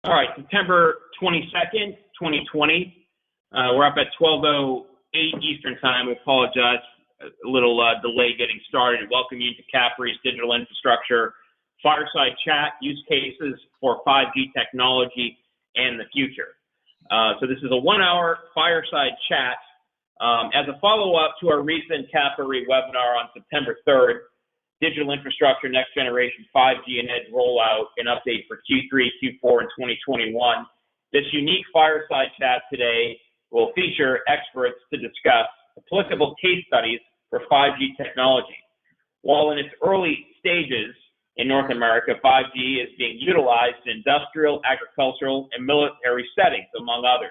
All right, September 22nd, 2020. We're up at 12:08 Eastern Time. We apologize, a little delay getting started. Welcome you to CAPRE's Digital Infrastructure Fireside Chat, use cases for 5G technology and the future. So this is a 1-hour fireside chat as a follow-up to our recent CAPRE webinar on September 3rd, Digital Infrastructure Next Generation 5G and Edge Rollout, an update for Q3, Q4, and 2021. This unique fireside chat today will feature experts to discuss applicable case studies for 5G technology. While in its early stages in North America, 5G is being utilized in industrial, agricultural, and military settings, among others.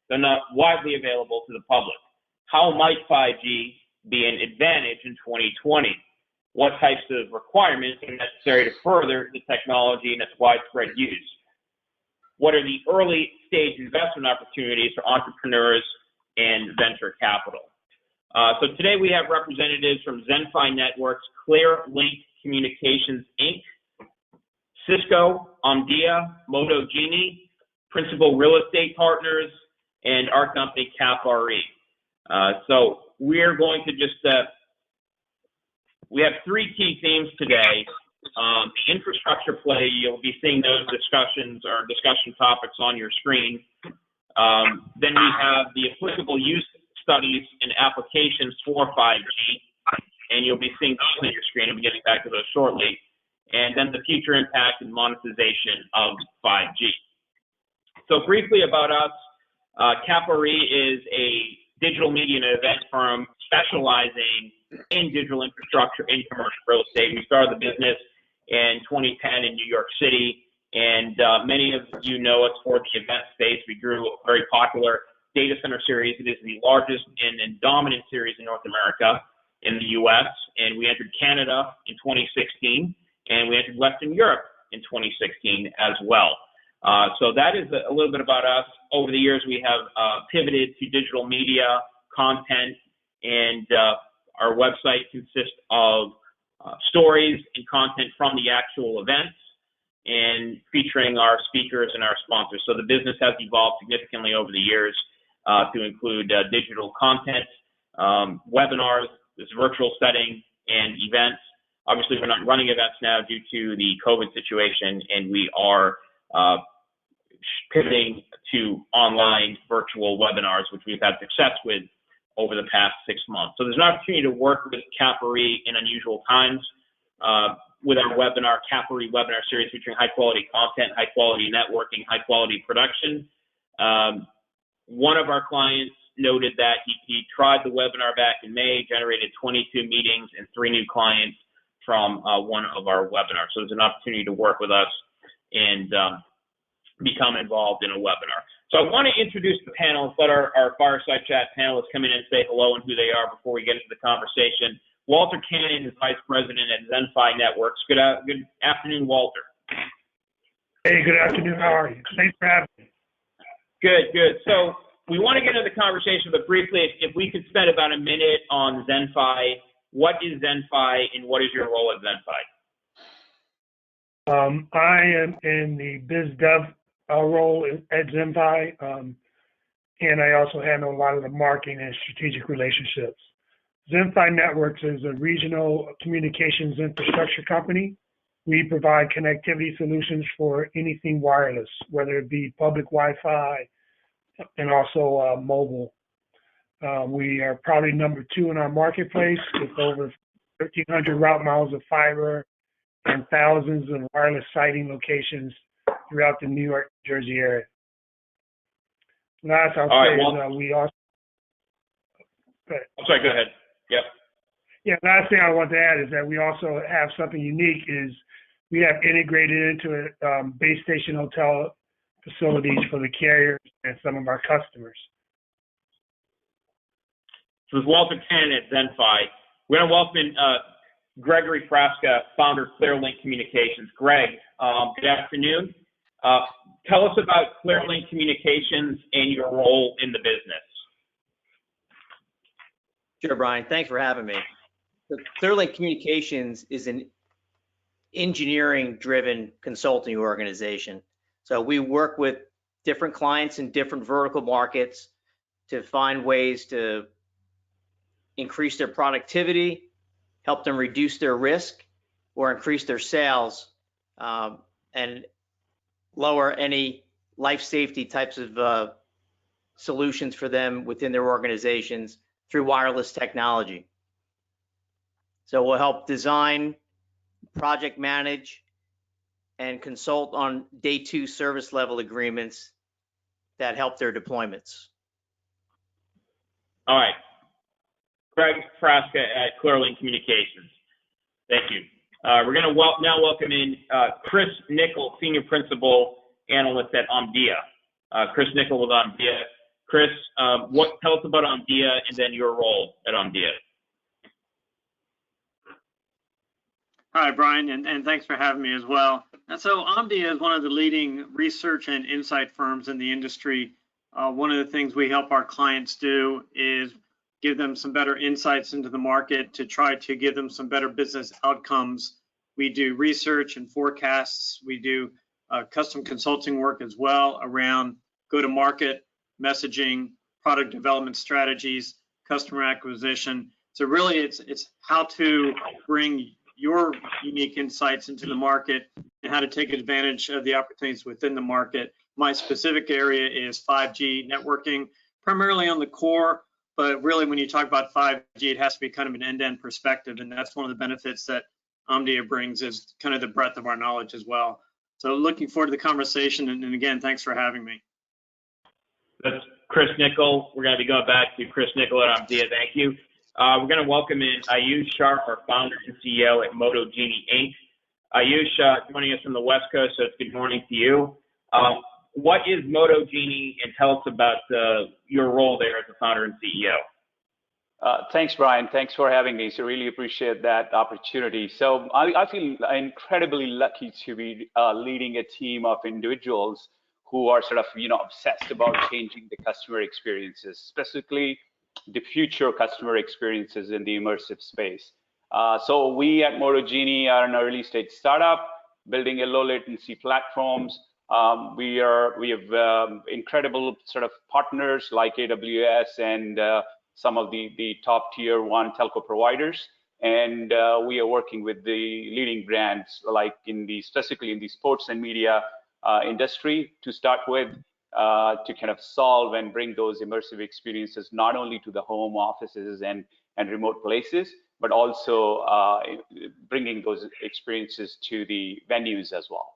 They're not widely available to the public. How might 5G be an advantage in 2020? What types of requirements are necessary to further the technology and its widespread use? What are the early stage investment opportunities for entrepreneurs and venture capital? So today we have representatives from ZenFi Networks, Clearlink Communications, Inc., Cisco, Omida, Motojeannie, Principal Real Estate Partners, and our company, CAPRE. So we're going to just we have three key themes today. The infrastructure play, you'll be seeing those discussion topics on your screen. Then we have the applicable use studies and applications for 5G, and you'll be seeing those on your screen. I'll be getting back to those shortly. And then the future impact and monetization of 5G. So briefly about us, CAPRE is a digital media and event firm specializing in digital infrastructure in commercial real estate. We started the business in 2010 in New York City, and many of you know us for the event space. We grew a very popular data center series. It is the largest and dominant series in North America in the U.S., and we entered Canada in 2016, and we entered Western Europe in 2016 as well. So that is a little bit about us. Over the years, we have pivoted to digital media, content, and our website consists of stories and content from the actual events and featuring our speakers and our sponsors. So the business has evolved significantly over the years to include digital content, webinars, this virtual setting, and events. Obviously, we're not running events now due to the COVID situation, and we are pivoting to online virtual webinars, which we've had success with over the past 6 months. So there's an opportunity to work with CAPRE in unusual times with our webinar, CAPRE webinar series featuring high-quality content, high-quality networking, high-quality production. One of our clients noted that he tried the webinar back in May, generated 22 meetings and 3 new clients from one of our webinars. So there's an opportunity to work with us and become involved in a webinar. So I want to introduce the panelists, let our Fireside Chat panelists come in and say hello and who they are before we get into the conversation. Walter Cannon is Vice President at ZenFi Networks. Good afternoon, Walter. Hey, good afternoon. How are you? Thanks for having me. Good. So we want to get into the conversation, but briefly, if we could spend about a minute on ZenFi. What is ZenFi and what is your role at ZenFi? I am in the biz dev role at ZenFi, and I also handle a lot of the marketing and strategic relationships. ZenFi Networks is a regional communications infrastructure company. We provide connectivity solutions for anything wireless, whether it be public Wi-Fi and also mobile. We are probably number 2 in our marketplace with over 1,300 route miles of fiber and thousands of wireless siting locations throughout the New York, Jersey area. Last I'll say is we also. I'm sorry, go ahead. Yep. Yeah, last thing I want to add is that we also have something unique is we have integrated into base station hotel facilities for the carriers and some of our customers. So this is Walter Cannon at ZenFi. We're going to welcome Gregory Frasca, founder of Clearlink Communications. Greg, good afternoon. Tell us about Clearlink Communications and your role in the business. Sure, Brian. Thanks for having me. So Clearlink Communications is an engineering-driven consulting organization So we work with different clients in different vertical markets to find ways to increase their productivity, help them reduce their risk, or increase their sales, and lower any life safety types of solutions for them within their organizations through wireless technology. So we'll help design, project manage, and consult on day 2 service level agreements that help their deployments. All right. Greg Frasca at Clearlink Communications. Thank you. We're going to now welcome in Chris Nickel, Senior Principal Analyst at Omdia. Chris Nickel with Omdia. Chris, tell us about Omdia and then your role at Omdia. Hi, Brian, and thanks for having me as well. And so Omdia is one of the leading research and insight firms in the industry. One of the things we help our clients do is give them some better insights into the market to try to give them some better business outcomes. We do research and forecasts. We do custom consulting work as well around go-to-market, messaging, product development strategies, customer acquisition. So really it's how to bring your unique insights into the market and how to take advantage of the opportunities within the market. My specific area is 5G networking, primarily on the core, but really when you talk about 5G, it has to be kind of an end-to-end perspective, and that's one of the benefits that Omdia brings is kind of the breadth of our knowledge as well. So looking forward to the conversation, and again, thanks for having me. That's Chris Nickel. We're going to be going back to Chris Nickel at Omdia. Thank you. We're going to welcome in Ayush Sharp, our founder and CEO at Motojeannie Inc. Ayush, joining us from the West Coast, so it's good morning to you. What is Motojeannie, and tell us about your role there as the founder and CEO. Thanks, Brian. Thanks for having me. So really appreciate that opportunity. So I feel incredibly lucky to be leading a team of individuals who are sort of, obsessed about changing the customer experiences, specifically the future customer experiences in the immersive space. So we at Motojeannie are an early stage startup building a low latency platforms. We have incredible sort of partners like AWS and some of the top tier 1 telco providers. And we are working with the leading brands like specifically in the sports and media industry to start with, to kind of solve and bring those immersive experiences not only to the home offices and remote places, but also bringing those experiences to the venues as well.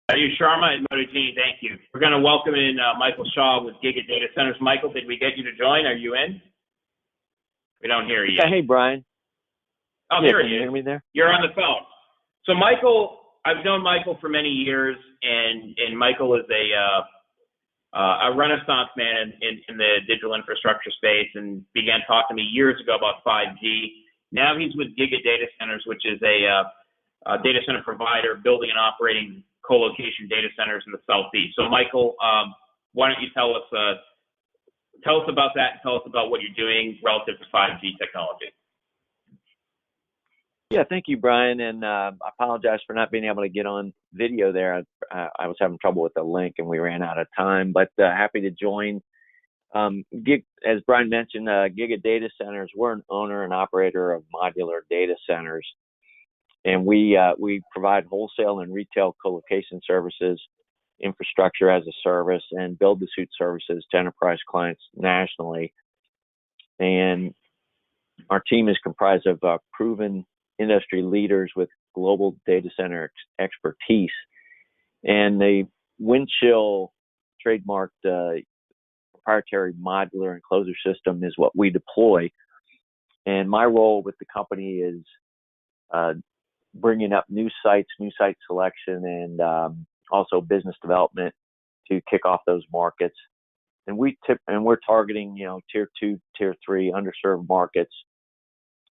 Ayush Sharma and Motojeannie, thank you. We're going to welcome in Michael Shaw with Giga Data Centers. Michael, did we get you to join? Are you in? We don't hear you. Yeah, hey, Brian. Oh, yeah, here can he you is. hear me there? You're on the phone. So Michael, I've known Michael for many years, and Michael is a renaissance man in the digital infrastructure space, and began talking to me years ago about 5G. Now he's with Giga Data Centers, which is a data center provider building and operating co-location data centers in the Southeast. So Michael, why don't you tell us about that and tell us about what you're doing relative to 5G technology. Yeah, thank you, Brian, and I apologize for not being able to get on video there. I was having trouble with the link and we ran out of time, but happy to join. As Brian mentioned, Giga Data Centers, we're an owner and operator of modular data centers, and we provide wholesale and retail co-location services, infrastructure as a service, and build-to-suit services to enterprise clients nationally. And our team is comprised of proven industry leaders with global data center expertise. And the Windchill trademarked proprietary modular enclosure system is what we deploy. And my role with the company is bringing up new site selection, and also business development to kick off those markets. And we're targeting, tier 2, tier 3 underserved markets,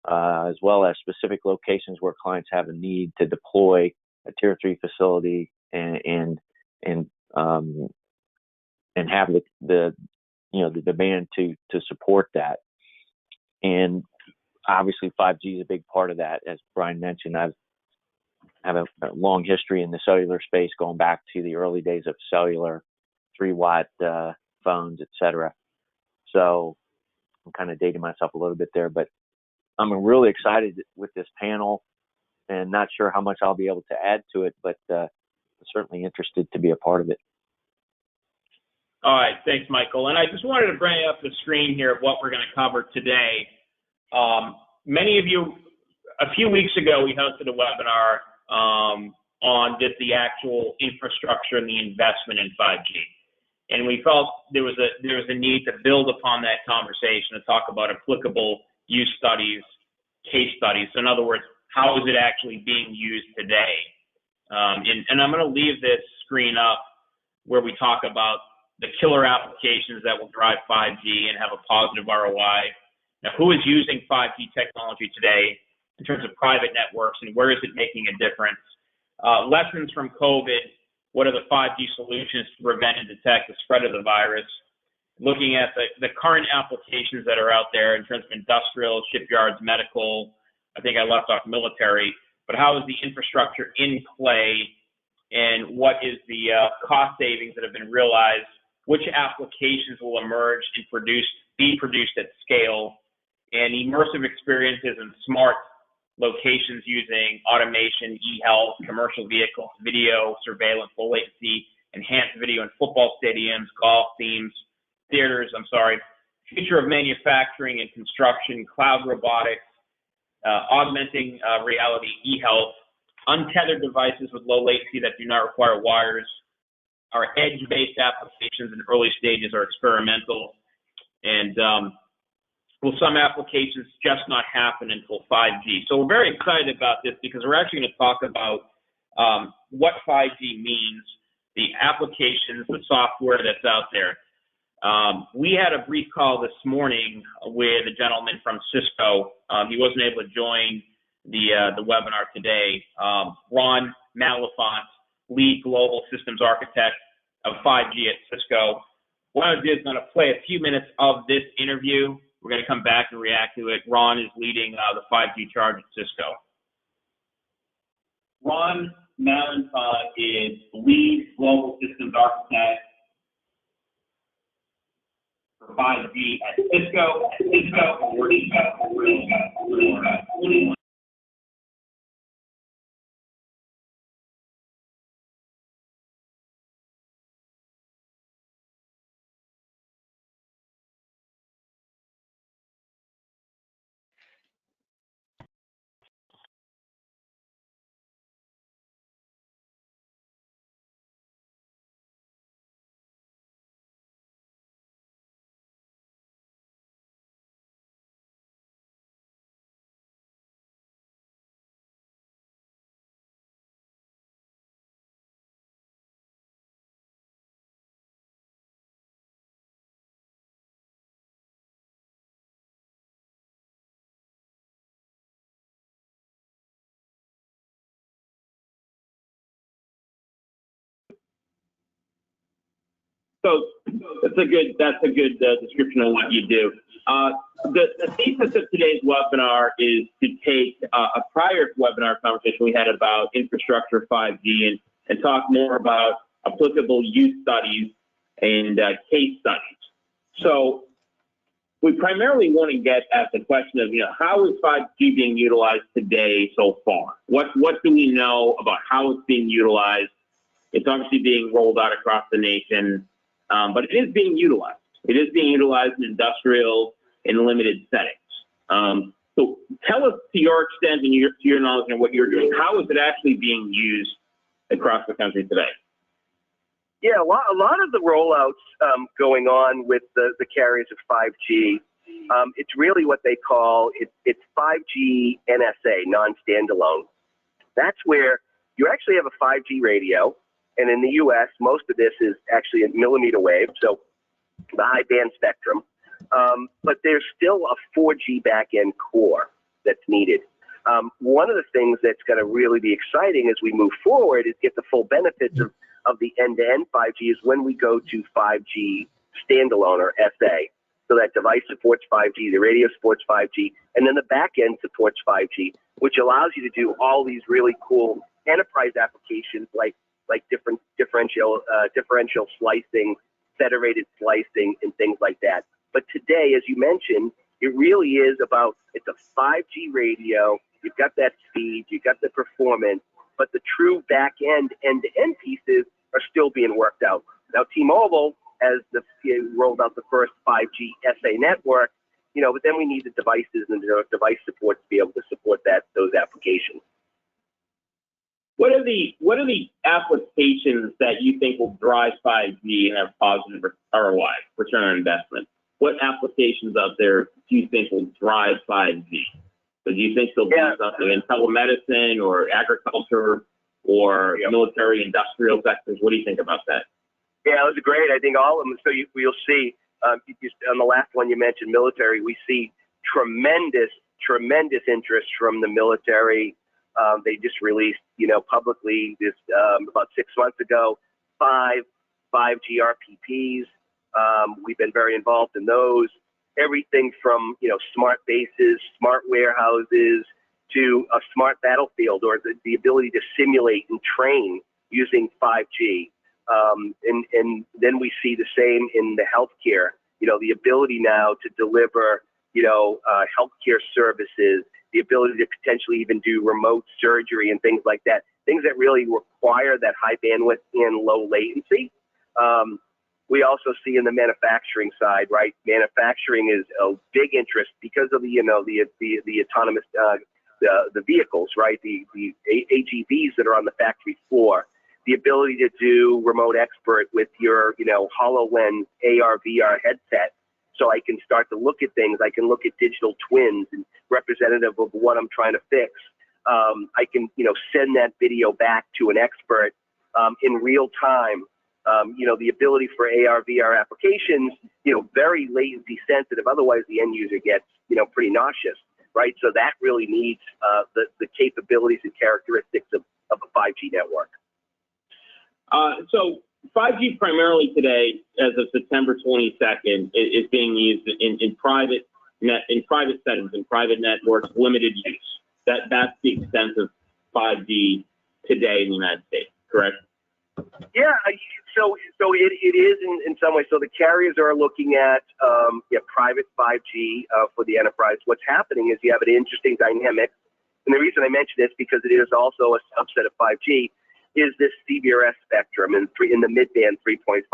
as well as specific locations where clients have a need to deploy a tier 3 facility and have the demand to support that. And obviously 5G is a big part of that. As Brian mentioned, I've have a long history in the cellular space, going back to the early days of cellular, 3-watt phones, etc. So I'm kind of dating myself a little bit there, but I'm really excited with this panel, and not sure how much I'll be able to add to it, but certainly interested to be a part of it. All right, thanks, Michael. And I just wanted to bring up the screen here of what we're going to cover today. Many of you, a few weeks ago, we hosted a webinar on just the actual infrastructure and the investment in 5G. And we felt there was a need to build upon that conversation to talk about applicable use studies, case studies. So in other words, how is it actually being used today? And I'm going to leave this screen up where we talk about the killer applications that will drive 5G and have a positive ROI. Now, who is using 5G technology today in terms of private networks, and where is it making a difference? Lessons from COVID. What are the 5G solutions to prevent and detect the spread of the virus? Looking at the current applications that are out there in terms of industrial, shipyards, medical. I think I left off military, but how is the infrastructure in play, and what is the cost savings that have been realized? Which applications will emerge and be produced at scale, and immersive experiences in smart locations using automation, e-health, commercial vehicles, video, surveillance, low latency, enhanced video in football stadiums, golf theaters, future of manufacturing and construction, cloud robotics, augmenting reality, e-health, untethered devices with low latency that do not require wires. Our edge-based applications in early stages are experimental, and will some applications just not happen until 5G? So we're very excited about this because we're actually going to talk about what 5G means, the applications, the software that's out there. We had a brief call this morning with a gentleman from Cisco. He wasn't able to join the webinar today. Ron Malafont, lead global systems architect of 5G at Cisco. What I'm going to do is going to play a few minutes of this interview. We're going to come back and react to it. Ron is leading the 5G charge at Cisco. Ron Malafont is lead global systems architect for 5G at Cisco. So that's a good description of what you do. The thesis of today's webinar is to take a prior webinar conversation we had about infrastructure 5G and talk more about applicable use studies and case studies. So we primarily want to get at the question of, how is 5G being utilized today so far? What do we know about how it's being utilized? It's obviously being rolled out across the nation. But it is being utilized. It is being utilized in industrial and limited settings. So tell us, to your extent and to your knowledge and what you're doing, how is it actually being used across the country today? Yeah, a lot of the rollouts going on with the carriers of 5G, it's really what they call, it's 5G NSA, non-standalone. That's where you actually have a 5G radio. And in the U.S., most of this is actually in millimeter wave, so the high band spectrum. But there's still a 4G back-end core that's needed. One of the things that's going to really be exciting as we move forward is get the full benefits of the end-to-end 5G is when we go to 5G standalone or SA. So that device supports 5G, the radio supports 5G, and then the back-end supports 5G, which allows you to do all these really cool enterprise applications like different differential slicing, federated slicing, and things like that. But today, as you mentioned, it really is about, it's a 5G radio. You've got that speed, you've got the performance, but the true back-end, end-to-end pieces are still being worked out. Now, T-Mobile has rolled out the first 5G SA network, but then we need the devices and the device support to be able to support those applications. What are the applications that you think will drive 5G and have positive ROI, return on investment? What applications out there do you think will drive 5G? So do you think there'll be something in telemedicine or agriculture or military industrial sectors? What do you think about that? Yeah, that was great. I think all of them. So you'll see on the last one you mentioned, military, we see tremendous interest from the military. They just released, publicly this about 6 months ago, 5 5G RPPs. We've been very involved in those. Everything from, smart bases, smart warehouses, to a smart battlefield, or the ability to simulate and train using 5G. And then we see the same in the healthcare, the ability now to deliver, healthcare services, the ability to potentially even do remote surgery and things like that, things that really require that high bandwidth and low latency. We also see in the manufacturing side, right? Manufacturing is a big interest because of the autonomous, the vehicles, right? The AGVs that are on the factory floor, the ability to do remote expert with your, HoloLens AR, VR headset. So I can start to look at things. I can look at digital twins and representative of what I'm trying to fix. I can, send that video back to an expert in real time. The ability for AR, VR applications, very latency sensitive. Otherwise, the end user gets, pretty nauseous, right? So that really needs the capabilities and characteristics of a 5G network. So 5G primarily today, as of September 22nd, is being used in private settings, in private networks, limited use. That's the extent of 5G today in the United States, correct? Yeah, so it is in some ways. So the carriers are looking at private 5G for the enterprise. What's happening is you have an interesting dynamic, and the reason I mention this because it is also a subset of 5G. Is this CBRS spectrum in the mid-band 3.5,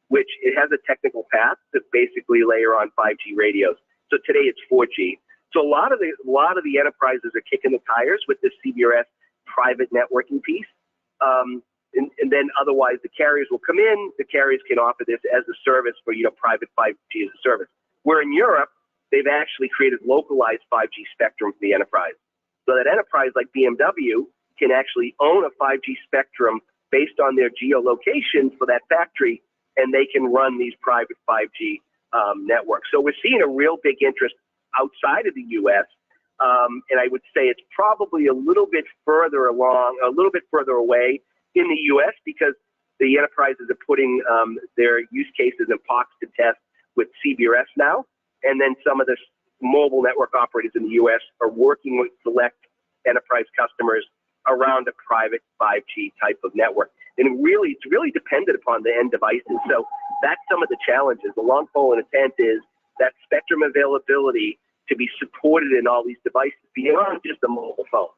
which it has a technical path to basically layer on 5G radios. So today it's 4G. So a lot of the enterprises are kicking the tires with this CBRS private networking piece. And then otherwise the carriers will come in, the carriers can offer this as a service for, private 5G as a service. Where in Europe, they've actually created localized 5G spectrum for the enterprise. So that enterprise like BMW can actually own a 5G spectrum based on their geolocation for that factory, and they can run these private 5G networks. So we're seeing a real big interest outside of the U.S., and I would say it's probably a little bit further along, a little bit further away in the U.S. because the enterprises are putting their use cases and POCs to test with CBRS now, and then some of the mobile network operators in the U.S. are working with select enterprise customers around a private 5G type of network. And it's really dependent upon the end devices. So that's some of the challenges. The long pole in the tent is that spectrum availability to be supported in all these devices beyond just a mobile phone.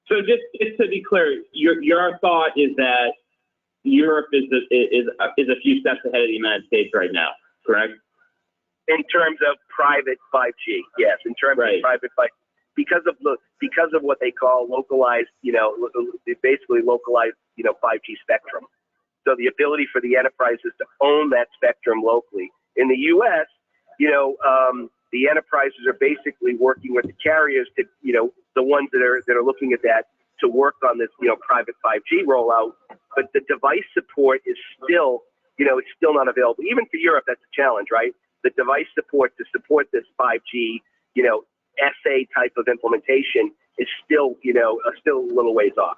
So just to be clear, your thought is that Europe is a few steps ahead of the United States right now, correct? In terms of private 5G, yes. In terms of private 5G. Because of what they call localized, basically localized, 5G spectrum. So the ability for the enterprises to own that spectrum locally. In the U.S., the enterprises are basically working with the carriers to, the ones that are looking at that to work on this, private 5G rollout. But the device support is still, it's still not available. Even for Europe, that's a challenge, right? The device support to support this 5G, SA type of implementation is still, still a little ways off.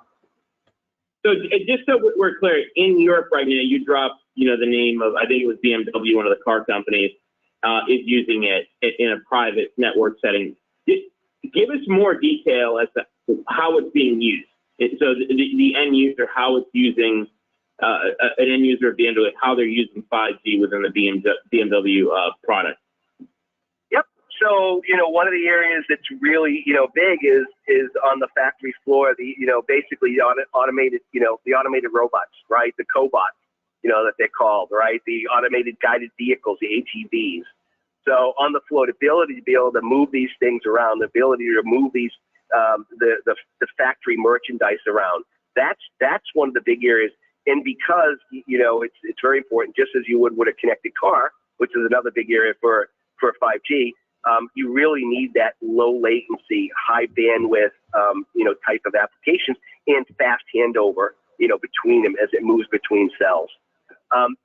So just so we're clear, in Europe right now, you dropped, the name of, I think it was BMW, one of the car companies, is using it in a private network setting. Give us more detail as to how it's being used. So the end user, how it's using an end user at the end of it, how they're using 5G within the BMW product. Yep. So, one of the areas that's really, big is on the factory floor, basically the automated, the automated robots, right? The cobots, that they're called, right? The automated guided vehicles, the AGVs. So on the floor, the ability to be able to move these things around, the ability to move these, the factory merchandise around, that's one of the big areas. And because, it's very important, just as you would with a connected car, which is another big area for 5G, you really need that low latency, high bandwidth, type of applications and fast handover, between them as it moves between cells.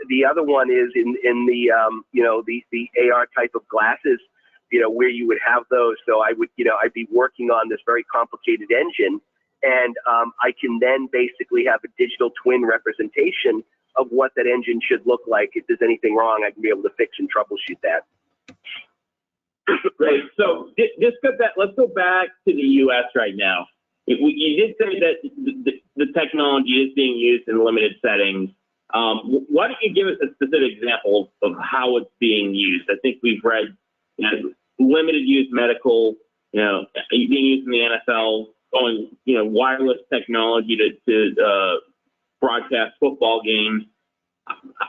The other one is in the, the AR type of glasses, where you would have those. So I would, I'd be working on this very complicated engine, and I can then basically have a digital twin representation of what that engine should look like. If there's anything wrong, I can be able to fix and troubleshoot that. Great. So let's go back to the U.S. right now. You did say that the technology is being used in limited settings. Why don't you give us a specific example of how it's being used? I think we've read, limited use medical, being used in the NFL, going, wireless technology to broadcast football games.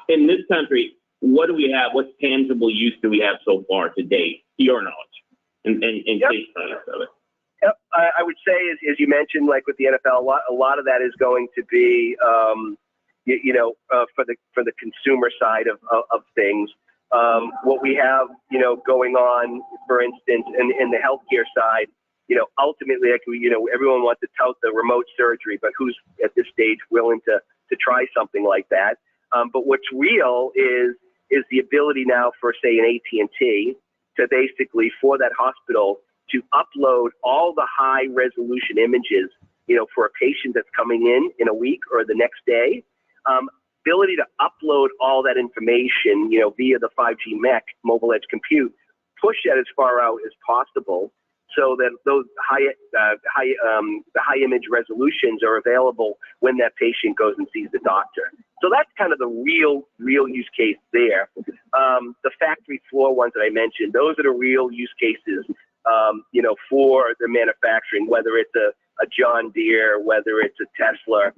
In this country, what do we have? What tangible use do we have so far to date, to your knowledge, and Yep. case studies of it? Yep. I would say, as you mentioned, like with the NFL, a lot of that is going to be, for the consumer side of things. What we have, going on, for instance, in the healthcare side, ultimately, like everyone wants to tout the remote surgery, but who's at this stage willing to try something like that? But what's real is the ability now for, say, an AT&T to basically, for that hospital, to upload all the high resolution images, for a patient that's coming in a week or the next day. Ability to upload all that information, via the 5G MEC, mobile edge compute, push that as far out as possible, so that those the high image resolutions are available when that patient goes and sees the doctor. So that's kind of the real use case there. The factory floor ones that I mentioned, those are the real use cases, for the manufacturing, whether it's a John Deere, whether it's a Tesla,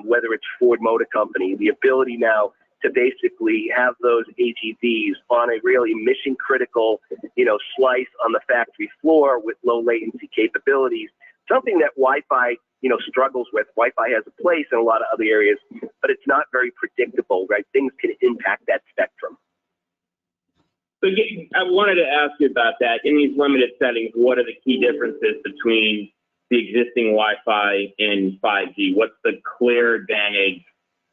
whether it's Ford Motor Company, the ability now to basically have those AGVs on a really mission critical, slice on the factory floor with low latency capabilities, something that Wi-Fi, struggles with. Wi-Fi has a place in a lot of other areas, but it's not very predictable, right? Things can impact that spectrum. So I wanted to ask you about that. In these limited settings, what are the key differences between the existing Wi-Fi and 5G? What's the clear advantage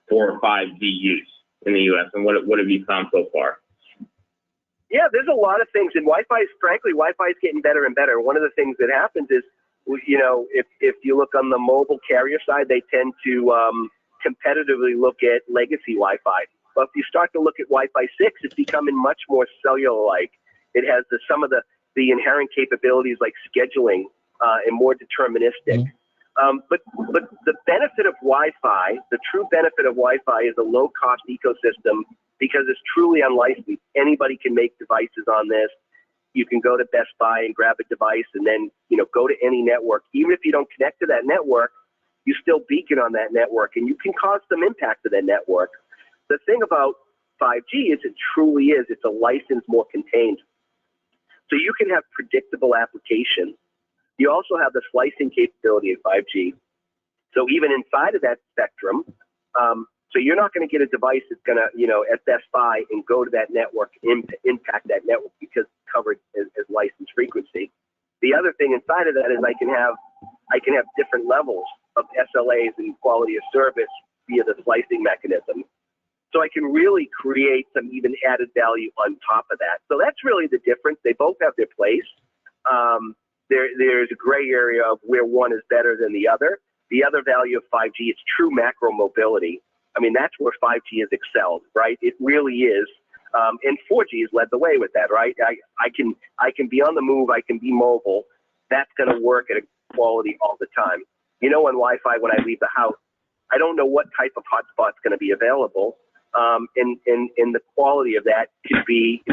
for 5G use in the U.S., and what have you found so far? Yeah, there's a lot of things, and frankly, Wi-Fi is getting better and better. One of the things that happens is, if you look on the mobile carrier side, they tend to competitively look at legacy Wi-Fi. But if you start to look at Wi-Fi 6, it's becoming much more cellular-like. It has some of the inherent capabilities like scheduling and more deterministic. But the benefit of Wi-Fi, the true benefit of Wi-Fi, is a low-cost ecosystem because it's truly unlicensed. Anybody can make devices on this. You can go to Best Buy and grab a device and then, go to any network. Even if you don't connect to that network, you still beacon on that network, and you can cause some impact to that network. The thing about 5G is it truly is. It's a license more contained. So you can have predictable applications. You also have the slicing capability of 5G. So even inside of that spectrum, so you're not going to get a device that's going to, at Best Buy and go to that network, impact that network because it's covered as licensed frequency. The other thing inside of that is I can have different levels of SLAs and quality of service via the slicing mechanism. So I can really create some even added value on top of that. So that's really the difference. They both have their place. There's a gray area of where one is better than the other. The other value of 5G is true macro mobility. I mean, that's where 5G has excelled, right? It really is. And 4G has led the way with that, right? I can be on the move. I can be mobile. That's going to work at quality all the time. You know, on Wi-Fi, when I leave the house, I don't know what type of hotspot's going to be available, and the quality of that could be,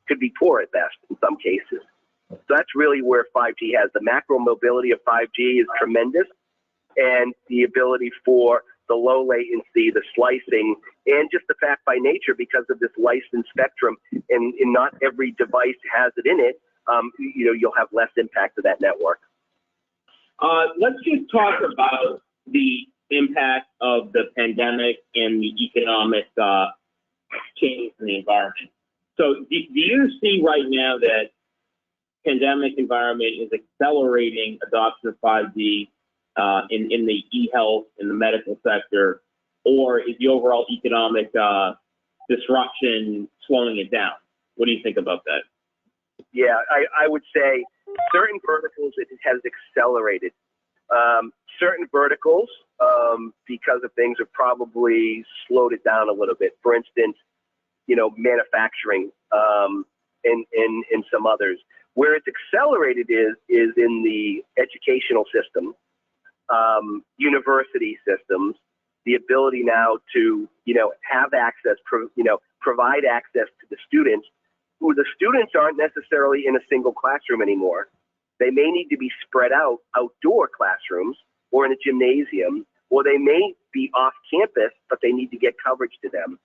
could be poor at best in some cases. So that's really where 5G has the macro mobility of 5G is tremendous, and the ability for the low latency, the slicing, and just the fact by nature, because of this licensed spectrum, and not every device has it in it, you'll have less impact of that network. Let's just talk about the impact of the pandemic and the economic change in the environment. So do you see right now that pandemic environment is accelerating adoption of 5G in the e-health, in the medical sector, or is the overall economic disruption slowing it down? What do you think about that? Yeah, I would say certain verticals it has accelerated. Certain verticals, because of things, have probably slowed it down a little bit. For instance, manufacturing, and some others. Where it's accelerated is in the educational system, university systems, the ability now to, have access, provide access to the students, who the students aren't necessarily in a single classroom anymore. They may need to be spread out outdoor classrooms or in a gymnasium, or they may be off campus, but they need to get coverage to them.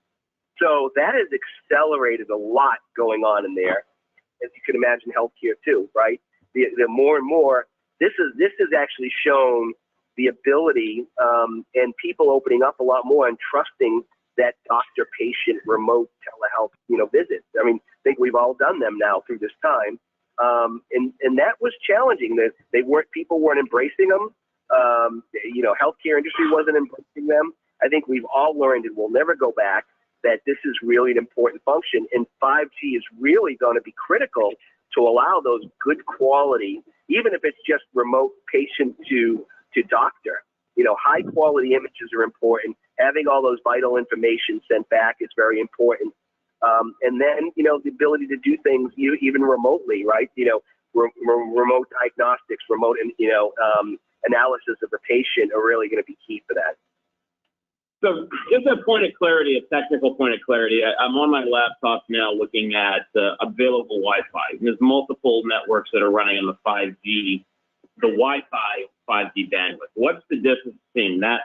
So that has accelerated a lot going on in there. As you can imagine, healthcare too, right? The more and more, this has actually shown the ability and people opening up a lot more and trusting that doctor-patient remote telehealth, visits. I mean, I think we've all done them now through this time, and that was challenging. People weren't embracing them. Healthcare industry wasn't embracing them. I think we've all learned, and we'll never go back, that this is really an important function, and 5G is really going to be critical to allow those good quality, even if it's just remote patient to doctor. High quality images are important. Having all those vital information sent back is very important. And then, the ability to do things even remotely, right? Remote diagnostics, remote, analysis of the patient are really going to be key for that. So just a point of clarity, a technical point of clarity. I'm on my laptop now looking at available Wi-Fi. There's multiple networks that are running on the 5G, the Wi-Fi 5G bandwidth. What's the difference between that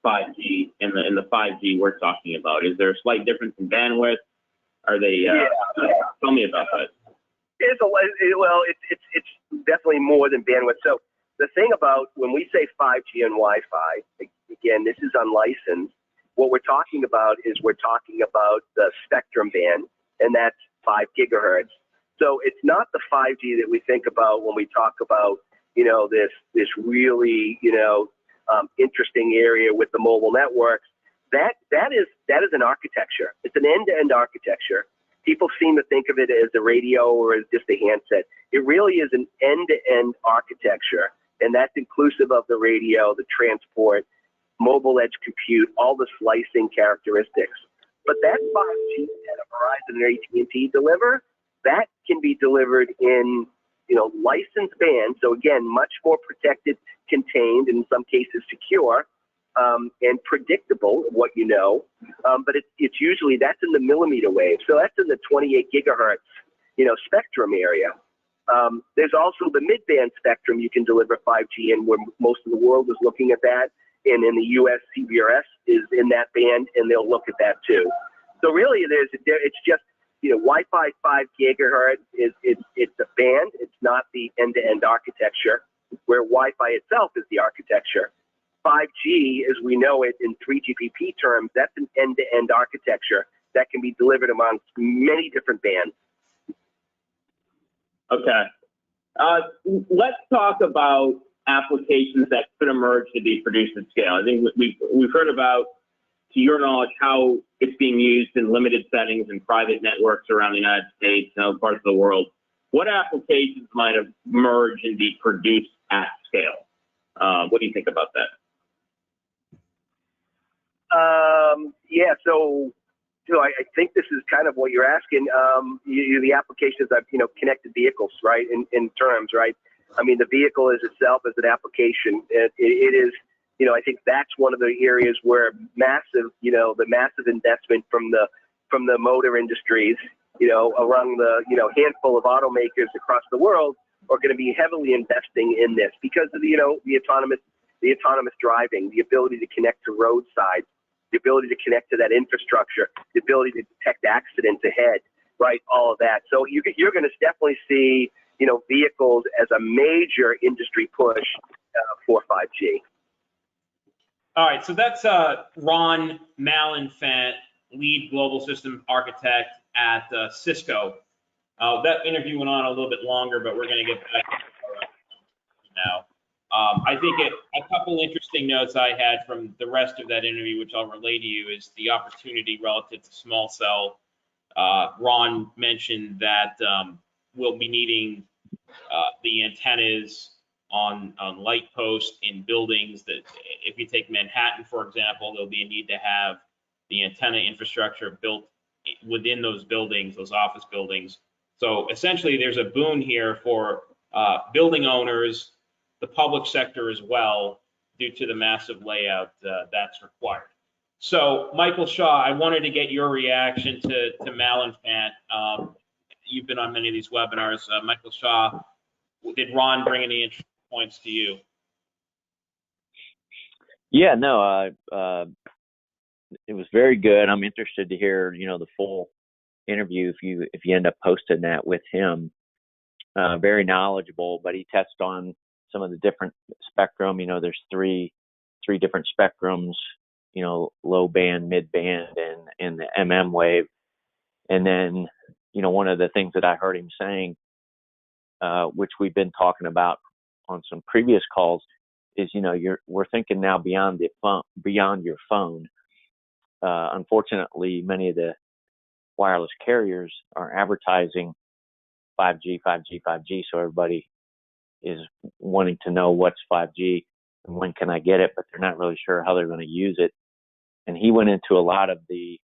5G and the 5G we're talking about? Is there a slight difference in bandwidth? Are they? Tell me about that. It's definitely more than bandwidth. So the thing about when we say 5G and Wi-Fi, again, this is unlicensed. What we're talking about is we're talking about the spectrum band, and that's 5 gigahertz. So it's not the 5G that we think about when we talk about, this really, interesting area with the mobile networks. That is an architecture. It's an end-to-end architecture. People seem to think of it as a radio or as just a handset. It really is an end-to-end architecture, and that's inclusive of the radio, the transport, mobile edge compute, all the slicing characteristics. But that 5G that Verizon and AT&T deliver, that can be delivered in, licensed bands. So again, much more protected, contained, in some cases secure, and predictable, what but it's usually, that's in the millimeter wave. So that's in the 28 gigahertz, spectrum area. There's also the mid-band spectrum you can deliver 5G in, where most of the world is looking at that. And in the U.S., CBRS is in that band, and they'll look at that too. So really, it's just, Wi-Fi 5 gigahertz it's a band. It's not the end-to-end architecture, where Wi-Fi itself is the architecture. 5G, as we know it in 3GPP terms, that's an end-to-end architecture that can be delivered amongst many different bands. Okay. Let's talk about applications that could emerge to be produced at scale. I think we've heard about, to your knowledge, how it's being used in limited settings in private networks around the United States and other parts of the world. What applications might emerge and be produced at scale? What do you think about that? So I think this is kind of what you're asking. The applications of, connected vehicles, right? In terms, right? I mean, the vehicle as itself as an application, it is, you know, I think that's one of the areas where massive, you know, the massive investment from the motor industries, you know, around the, you know, handful of automakers across the world are going to be heavily investing in this because of, you know, the autonomous driving, the ability to connect to roadsides, the ability to connect to that infrastructure, the ability to detect accidents ahead, right? All of that. So you're going to definitely see, you know, vehicles as a major industry push for 5G. All right, so that's Ron Malenfant, lead global system architect at Cisco. That interview went on a little bit longer, but we're going to get back to it now. I think a couple interesting notes I had from the rest of that interview, which I'll relay to you, is the opportunity relative to small cell. Ron mentioned that we'll be needing the antennas on light posts in buildings. That if you take Manhattan, for example, there'll be a need to have the antenna infrastructure built within those buildings, those office buildings. So essentially, there's a boon here for building owners, the public sector as well, due to the massive layout that's required. So, Michael Shaw, I wanted to get your reaction to Malenfant. You've been on many of these webinars. Michael Shaw, did Ron bring any interesting points to you? Yeah, no, it was very good. I'm interested to hear, you know, the full interview if you end up posting that with him. Very knowledgeable, but he touched on some of the different spectrum. You know, there's three different spectrums, you know, low band, mid band, and the MM wave. And then, you know, one of the things that I heard him saying, which we've been talking about on some previous calls, is, you know, we're thinking now beyond your phone. Unfortunately, many of the wireless carriers are advertising 5G, 5G, 5G, so everybody is wanting to know what's 5G and when can I get it, but they're not really sure how they're going to use it. And he went into a lot of the,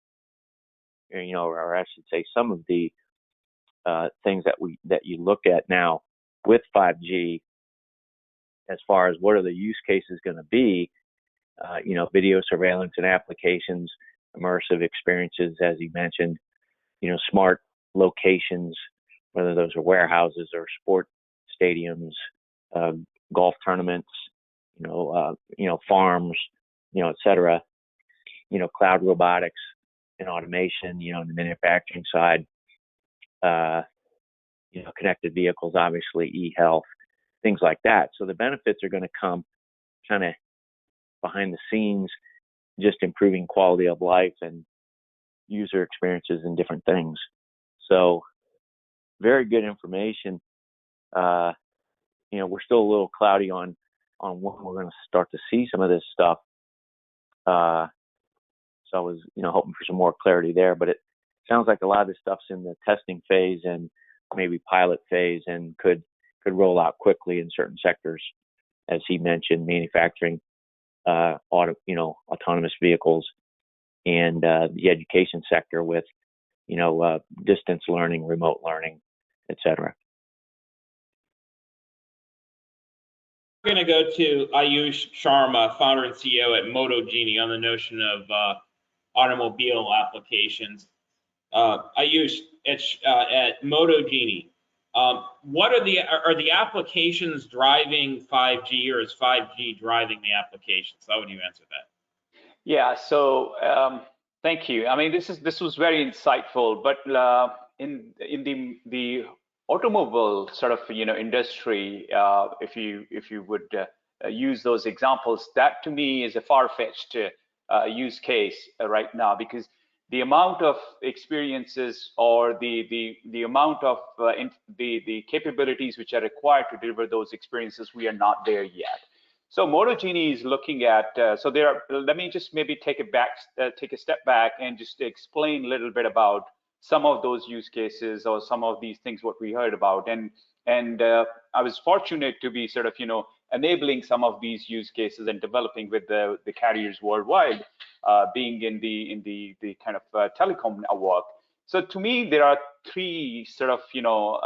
you know, or I should say some of the things that you look at now with 5G, as far as what are the use cases going to be, you know, video surveillance and applications, immersive experiences, as he mentioned, you know, smart locations, whether those are warehouses or sport stadiums, golf tournaments, you know, farms, you know, et cetera, you know, cloud robotics and automation, you know, on the manufacturing side, you know, connected vehicles, obviously, e-health, things like that. So the benefits are going to come kind of behind the scenes, just improving quality of life and user experiences and different things. So very good information. You know, we're still a little cloudy on when we're going to start to see some of this stuff. So I was, you know, hoping for some more clarity there, but it sounds like a lot of this stuff's in the testing phase and maybe pilot phase and could roll out quickly in certain sectors, as he mentioned, manufacturing, autonomous vehicles, and the education sector with, you know, distance learning, remote learning, et cetera. We're going to go to Ayush Sharma, founder and CEO at Motojeannie, on the notion of automobile applications. Ayush, at Motojeannie, what are the applications driving 5G, or is 5G driving the applications? How would you answer that? Yeah, so thank you. I mean, this was very insightful, but in the automobile sort of, you know, industry, if you would use those examples, that to me is a far-fetched use case right now, because the amount of experiences or the amount of the capabilities which are required to deliver those experiences, we are not there yet. So Motojeannie is looking at, let me just maybe take a step back and just explain a little bit about some of those use cases or some of these things what we heard about. And I was fortunate to be sort of, you know, enabling some of these use cases and developing with the carriers worldwide, being in the kind of telecom network. So to me, there are three sort of, you know,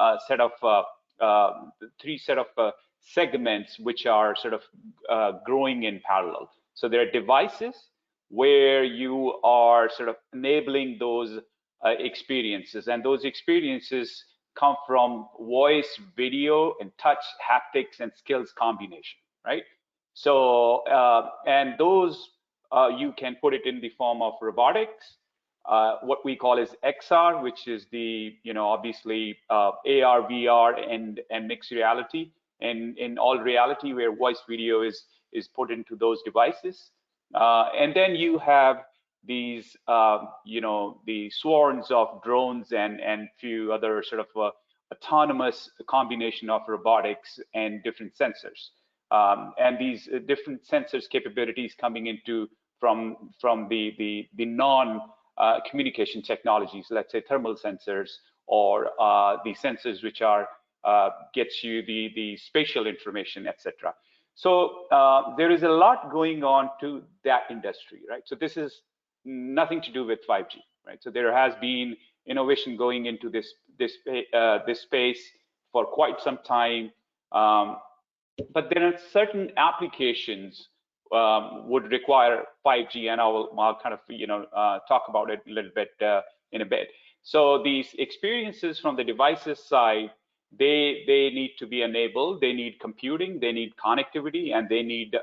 segments which are sort of growing in parallel. So there are devices where you are sort of enabling those experiences, and those experiences come from voice, video, and touch, haptics, and skills combination, right? So, and those you can put it in the form of robotics, what we call is XR, which is the, obviously AR, VR, and mixed reality, and in all reality where voice video is put into those devices. And then you have these, the swarms of drones and few other sort of autonomous combination of robotics and different sensors. And these different sensors capabilities coming into from the non communication technologies, let's say thermal sensors, or the sensors which are gets you the spatial information, etc. So there is a lot going on to that industry, right? So this is nothing to do with 5G, right? So there has been innovation going into this space for quite some time, but there are certain applications would require 5G, and I'll kind of talk about it a little bit in a bit. So these experiences from the devices side, they need to be enabled. They need computing, they need connectivity, and they need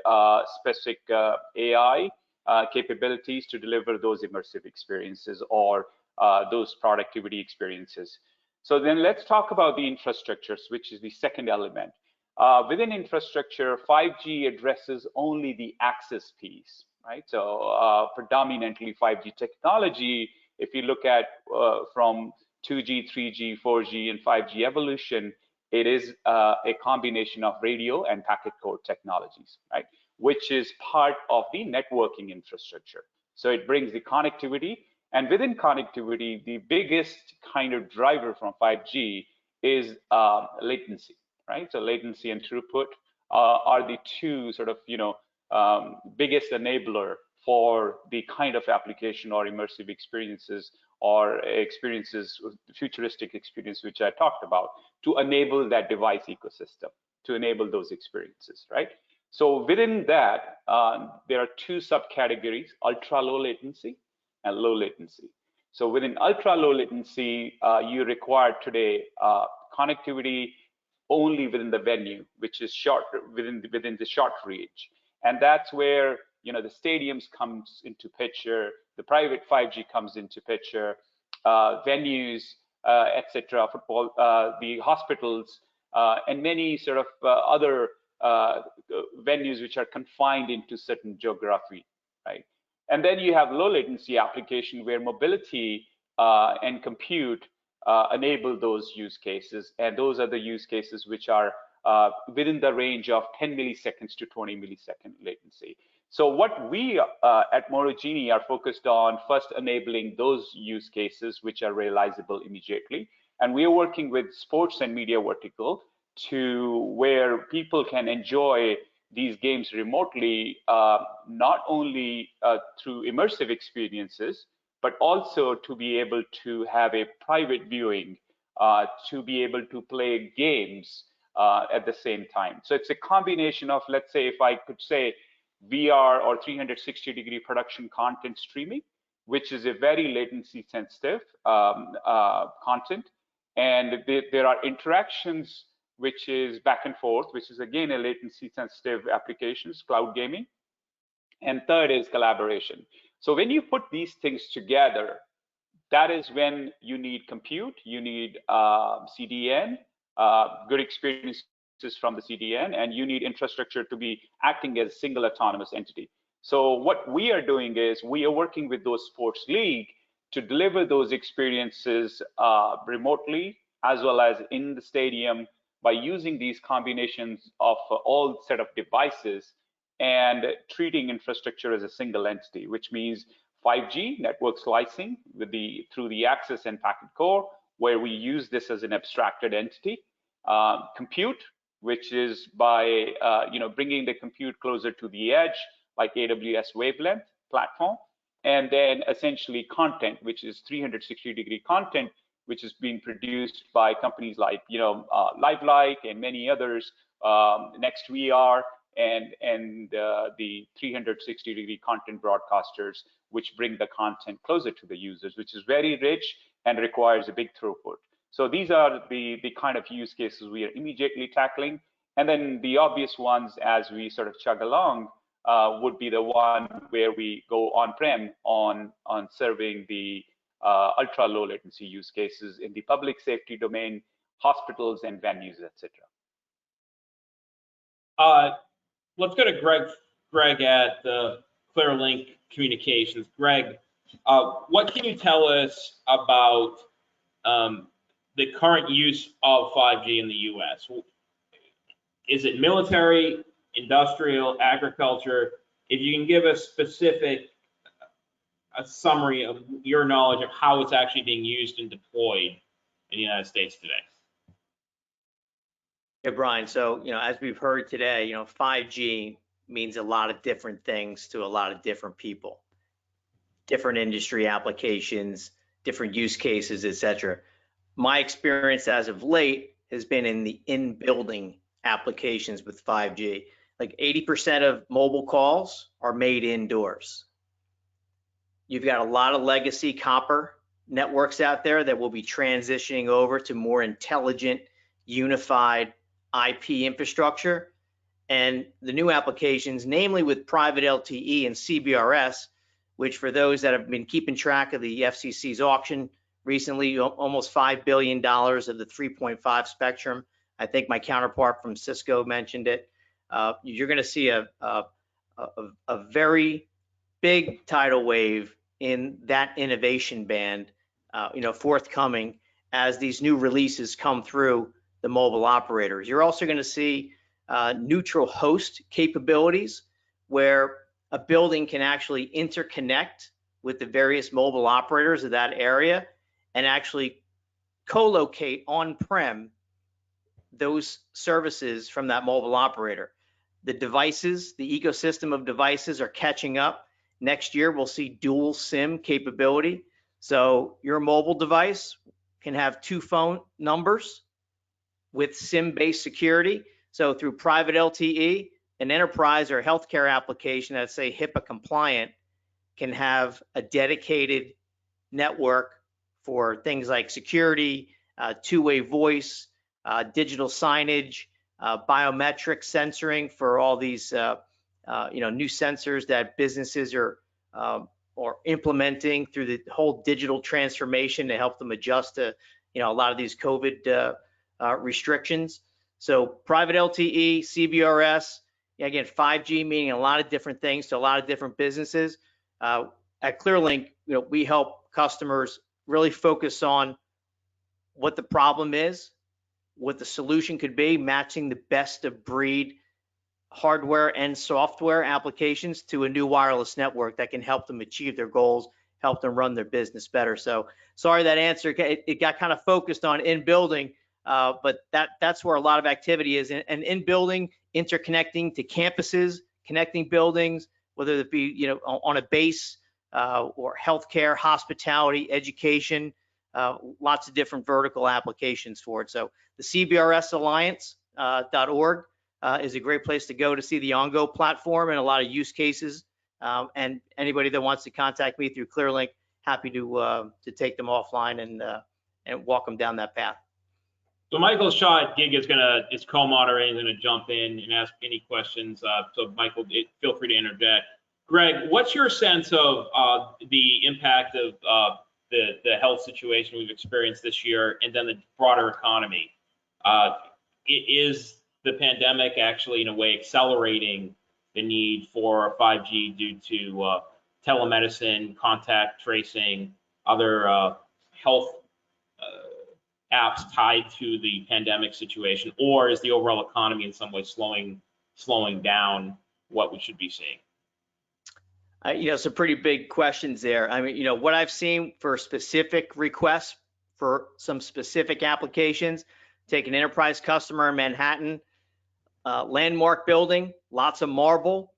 specific AI capabilities to deliver those immersive experiences or those productivity experiences. So then let's talk about the infrastructures, which is the second element. Within infrastructure, 5G addresses only the access piece, right? So predominantly 5G technology, if you look at from 2G, 3G, 4G, and 5G evolution, it is a combination of radio and packet core technologies, right? Which is part of the networking infrastructure. So it brings the connectivity, and within connectivity, the biggest kind of driver from 5G is latency, right? So latency and throughput are the two sort of, biggest enabler for the kind of application or immersive experiences or experiences, futuristic experience, which I talked about, to enable that device ecosystem, to enable those experiences, right? So within that, there are two subcategories: ultra low latency and low latency. So within ultra low latency, you require today connectivity only within the venue, which is short within the short range, and that's where the stadiums comes into picture, the private 5G comes into picture, venues, etc., football, the hospitals, and many sort of other venues which are confined into certain geography, right? And then you have low latency application where mobility and compute enable those use cases, and those are the use cases which are within the range of 10 milliseconds to 20 millisecond latency. So what we at Motojeannie are focused on, first enabling those use cases which are realizable immediately, and we are working with sports and media vertical to where people can enjoy these games remotely, not only through immersive experiences, but also to be able to have a private viewing, to be able to play games at the same time. So it's a combination of, let's say, if I could say, VR or 360-degree production content streaming, which is a very latency sensitive content. And there are interactions, which is back and forth, which is again a latency sensitive applications, cloud gaming. And third is collaboration. So when you put these things together, that is when you need compute, you need CDN, good experiences from the CDN, and you need infrastructure to be acting as a single autonomous entity. So what we are doing is we are working with those sports league to deliver those experiences remotely as well as in the stadium by using these combinations of all set of devices and treating infrastructure as a single entity, which means 5G network slicing with through the access and packet core, where we use this as an abstracted entity. Compute, which is by bringing the compute closer to the edge, like AWS Wavelength platform, and then essentially content, which is 360-degree content, which is being produced by companies like LiveLike and many others Next VR, and the 360-degree content broadcasters, which bring the content closer to the users, which is very rich and requires a big throughput. So these are the kind of use cases we are immediately tackling. And then the obvious ones as we sort of chug along would be the one where we go on-prem on serving the ultra low latency use cases in the public safety domain, hospitals and venues, etc. Let's go to Greg at Clearlink Communications. Greg, what can you tell us about the current use of 5G in the U.S.? Is it military, industrial, agriculture? If you can give us a summary of your knowledge of how it's actually being used and deployed in the United States today. Yeah, Brian. So, as we've heard today, 5G means a lot of different things to a lot of different people, different industry applications, different use cases, etc. My experience as of late has been in the in-building applications with 5G. Like 80% of mobile calls are made indoors. You've got a lot of legacy copper networks out there that will be transitioning over to more intelligent, unified IP infrastructure. And the new applications, namely with private LTE and CBRS, which for those that have been keeping track of the FCC's auction recently, almost $5 billion of the 3.5 spectrum. I think my counterpart from Cisco mentioned it. You're going to see a very big tidal wave in that innovation band, forthcoming as these new releases come through the mobile operators. You're also going to see neutral host capabilities where a building can actually interconnect with the various mobile operators of that area and actually co-locate on-prem those services from that mobile operator. The devices, the ecosystem of devices are catching up. Next year, we'll see dual SIM capability. So your mobile device can have 2 phone numbers with SIM-based security. So through private LTE, an enterprise or healthcare application that's, say, HIPAA compliant can have a dedicated network for things like security, two-way voice, digital signage, biometric censoring for all these new sensors that businesses are implementing through the whole digital transformation to help them adjust to a lot of these COVID restrictions. So private LTE, CBRS, again, 5G meaning a lot of different things to a lot of different businesses. At Clearlink, we help customers really focus on what the problem is, what the solution could be, matching the best of breed hardware and software applications to a new wireless network that can help them achieve their goals, help them run their business better. So sorry that answer, it got kind of focused on in building, but that's where a lot of activity is. And in building, interconnecting to campuses, connecting buildings, whether it be on a base or healthcare, hospitality, education, lots of different vertical applications for it. So the CBRS Alliance.org is a great place to go to see the Ongo platform and a lot of use cases. And anybody that wants to contact me through Clearlink, happy to take them offline and walk them down that path. So Michael Shaw at Gig is co-moderating, going to jump in and ask any questions. So Michael, feel free to interject. Greg, what's your sense of the impact of the health situation we've experienced this year and then the broader economy? Is the pandemic actually in a way accelerating the need for 5G due to telemedicine, contact tracing, other health apps tied to the pandemic situation, or is the overall economy in some way slowing down what we should be seeing? Some pretty big questions there. I mean, what I've seen for specific requests for some specific applications, take an enterprise customer in Manhattan, landmark building, lots of marble.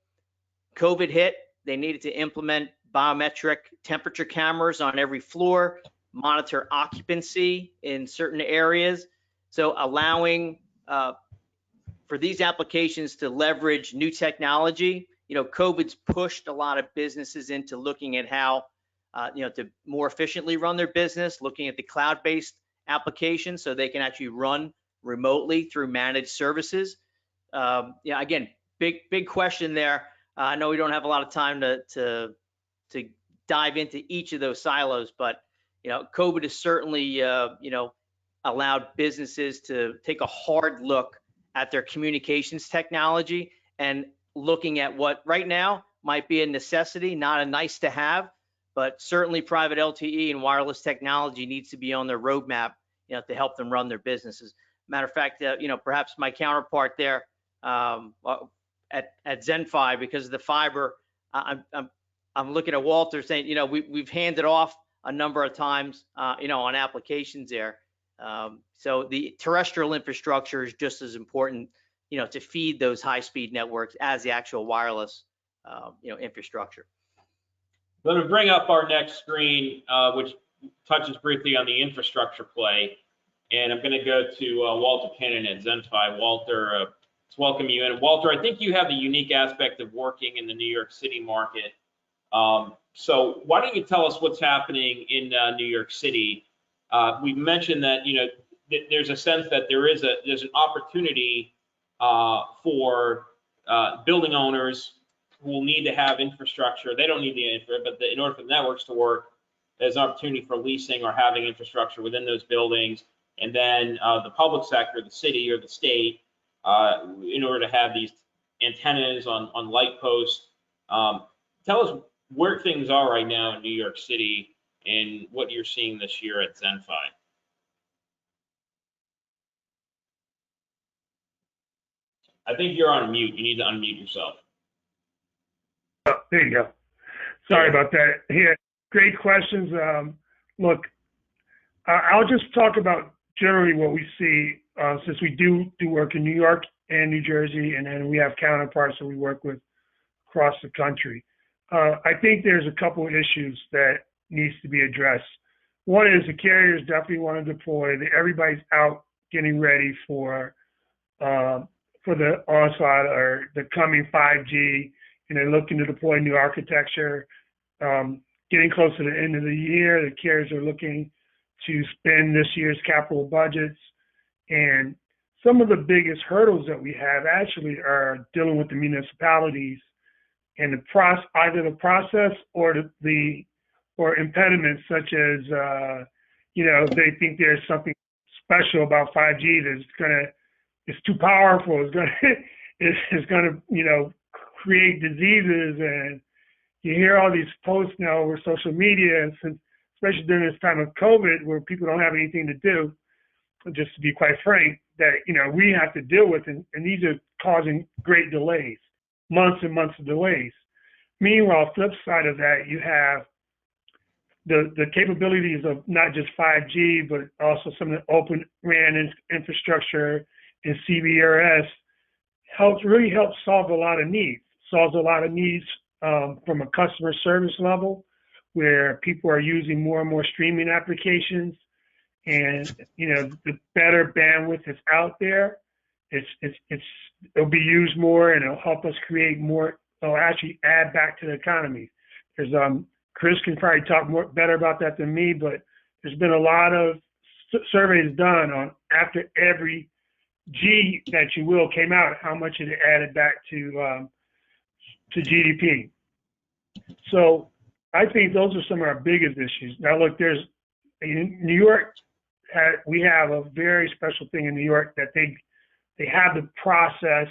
COVID hit, they needed to implement biometric temperature cameras on every floor, monitor occupancy in certain areas. So allowing for these applications to leverage new technology, COVID's pushed a lot of businesses into looking at how, to more efficiently run their business, looking at the cloud-based applications so they can actually run remotely through managed services. Again, big question there. I know we don't have a lot of time to dive into each of those silos, but COVID has certainly allowed businesses to take a hard look at their communications technology and looking at what right now might be a necessity, not a nice to have, but certainly private LTE and wireless technology needs to be on their roadmap, to help them run their businesses. Matter of fact, perhaps my counterpart there at ZenFi, because of the fiber, I'm looking at Walter saying, we've handed off a number of times, on applications there. So the terrestrial infrastructure is just as important, to feed those high-speed networks as the actual wireless, infrastructure. I'm going to bring up our next screen, which touches briefly on the infrastructure play. And I'm going to go to Walter Kennan at ZenFi. Walter, let's welcome you in. Walter, I think you have the unique aspect of working in the New York City market. So why don't you tell us what's happening in New York City? We've mentioned that there's a sense that there's an opportunity for building owners who will need to have infrastructure. They don't need the infra, but in order for the networks to work, there's an opportunity for leasing or having infrastructure within those buildings. And then the public sector, the city or the state, in order to have these antennas on light posts. Tell us where things are right now in New York City and what you're seeing this year at ZenFi. I think you're on mute. You need to unmute yourself. Oh, there you go. Sorry about that. Yeah, great questions. Look, I'll just talk about generally what we see since we do work in New York and New Jersey, and then we have counterparts that we work with across the country. I think there's a couple of issues that needs to be addressed. One is the carriers definitely want to deploy. Everybody's out getting ready for the onslaught or the coming 5G, and they're looking to deploy new architecture. Getting close to the end of the year, the carriers are looking to spend this year's capital budgets. And some of the biggest hurdles that we have actually are dealing with the municipalities and either the process or or impediments such as, they think there's something special about 5G it's too powerful. It's going to create diseases, and you hear all these posts now over social media, and especially during this time of COVID, where people don't have anything to do. Just to be quite frank, that we have to deal with, and these are causing great delays, months and months of delays. Meanwhile, flip side of that, you have the capabilities of not just 5G, but also some of the open RAN infrastructure and CBRS really helps solve a lot of needs. Solves a lot of needs from a customer service level, where people are using more and more streaming applications, and the better bandwidth is out there. It'll be used more, and it'll help us create more. It'll actually add back to the economy. There's Chris can probably talk better about that than me, but there's been a lot of surveys done on after every G that you will came out, how much it added back to GDP. So I think those are some of our biggest issues. Now look, in New York, we have a very special thing in New York that they have the process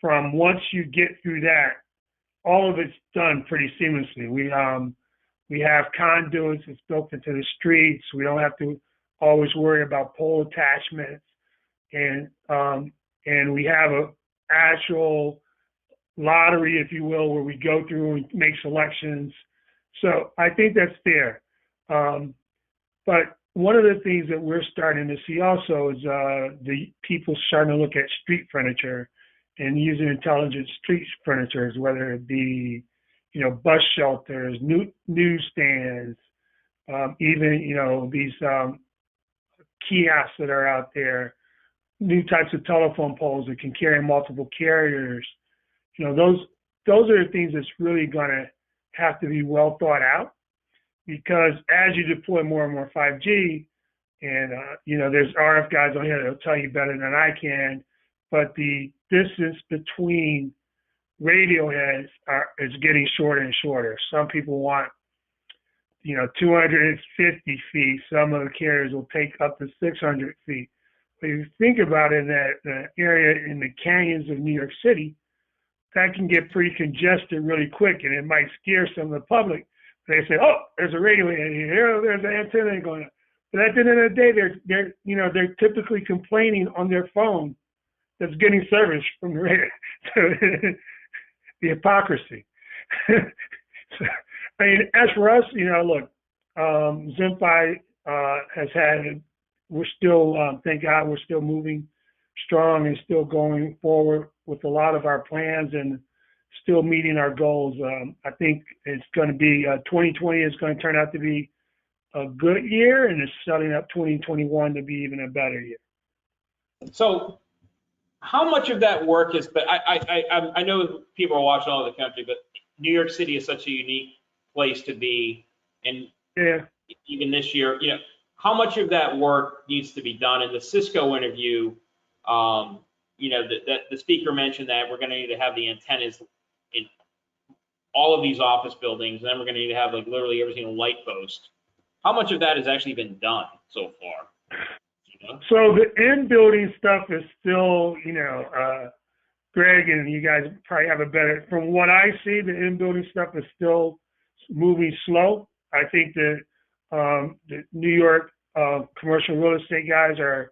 from once you get through that, all of it's done pretty seamlessly. We have conduits that's built into the streets. We don't have to always worry about pole attachments. And we have a actual lottery, if you will, where we go through and make selections. So I think that's there. But one of the things that we're starting to see also is the people starting to look at street furniture and using intelligent street furniture, whether it be, bus shelters, newsstands, even, these kiosks that are out there. new types of telephone poles that can carry multiple carriers. Those are the things that's really going to have to be well thought out, because as you deploy more and more 5G, and there's RF guys on here that'll tell you better than I can, but the distance between radio heads is getting shorter and shorter. Some people want 250 feet. Some of the carriers will take up to 600 feet. But if you think about it, that area in the canyons of New York City, that can get pretty congested really quick, and it might scare some of the public. They say, "Oh, there's a radio in here. There's an antenna going up." But at the end of the day, they're typically complaining on their phone that's getting service from the radio. The hypocrisy. So, I mean, as for us, look, ZenFi has had. We're still, thank God, we're still moving strong and still going forward with a lot of our plans and still meeting our goals. I think it's going to be 2020 is going to turn out to be a good year, and it's setting up 2021 to be even a better year. So, how much of that work is? But I know people are watching all over the country, but New York City is such a unique place to be, and even this year, how much of that work needs to be done? In the Cisco interview, the speaker mentioned that we're going to need to have the antennas in all of these office buildings, and then we're going to need to have like literally every single light post. How much of that has actually been done so far? So the in-building stuff is still, Greg and you guys probably have a better. From what I see, the in-building stuff is still moving slow. I think that the New York commercial real estate guys are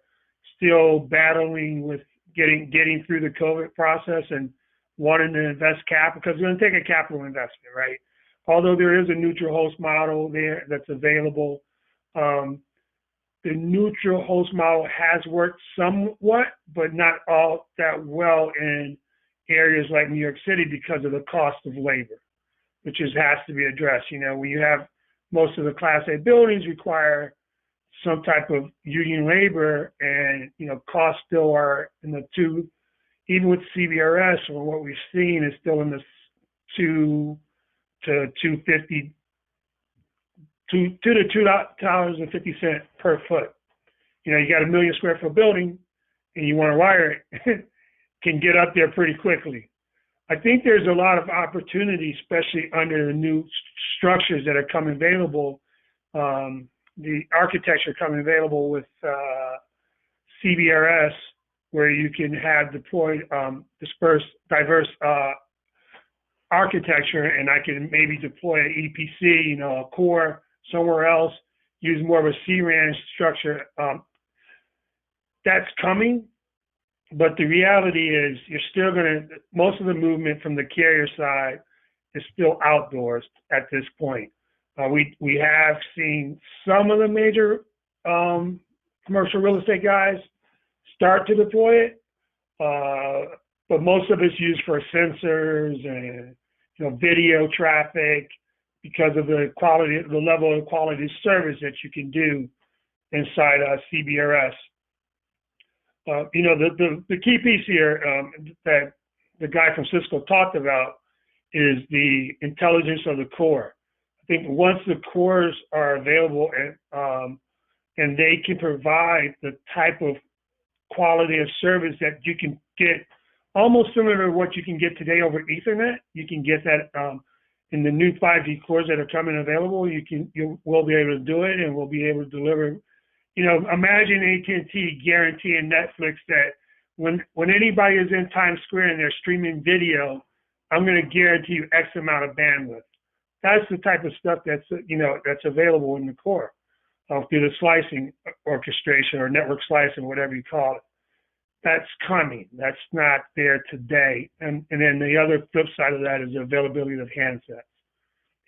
still battling with getting through the COVID process and wanting to invest capital, because it's going to take a capital investment, right? Although there is a neutral host model there that's available, the neutral host model has worked somewhat, but not all that well in areas like New York City because of the cost of labor, which has to be addressed. When you have most of the Class A buildings require some type of union labor, and costs still are in the two, even with CBRS, or what we've seen is still in the $2 to $2.50 per foot. You got a 1 million square foot building and you want to wire it, can get up there pretty quickly. I think there's a lot of opportunity, especially under the new structures that are coming available. The architecture coming available with CBRS, where you can have deployed diverse architecture, and I can maybe deploy an EPC, a core somewhere else, use more of a CRAN structure. That's coming, but the reality is you're still most of the movement from the carrier side is still outdoors at this point. We have seen some of the major commercial real estate guys start to deploy it, but most of it's used for sensors and video traffic, because of the level of quality of service that you can do inside CBRS. The key piece here that the guy from Cisco talked about is the intelligence of the core. I think once the cores are available and they can provide the type of quality of service that you can get, almost similar to what you can get today over Ethernet, you can get that in the new 5G cores that are coming available. You will be able to do it, and we'll be able to deliver. Imagine AT&T guaranteeing Netflix that when anybody is in Times Square and they're streaming video, I'm going to guarantee you X amount of bandwidth. That's the type of stuff that's available in the core through the slicing orchestration or network slicing, whatever you call it. That's coming. That's not there today. And then the other flip side of that is the availability of handsets.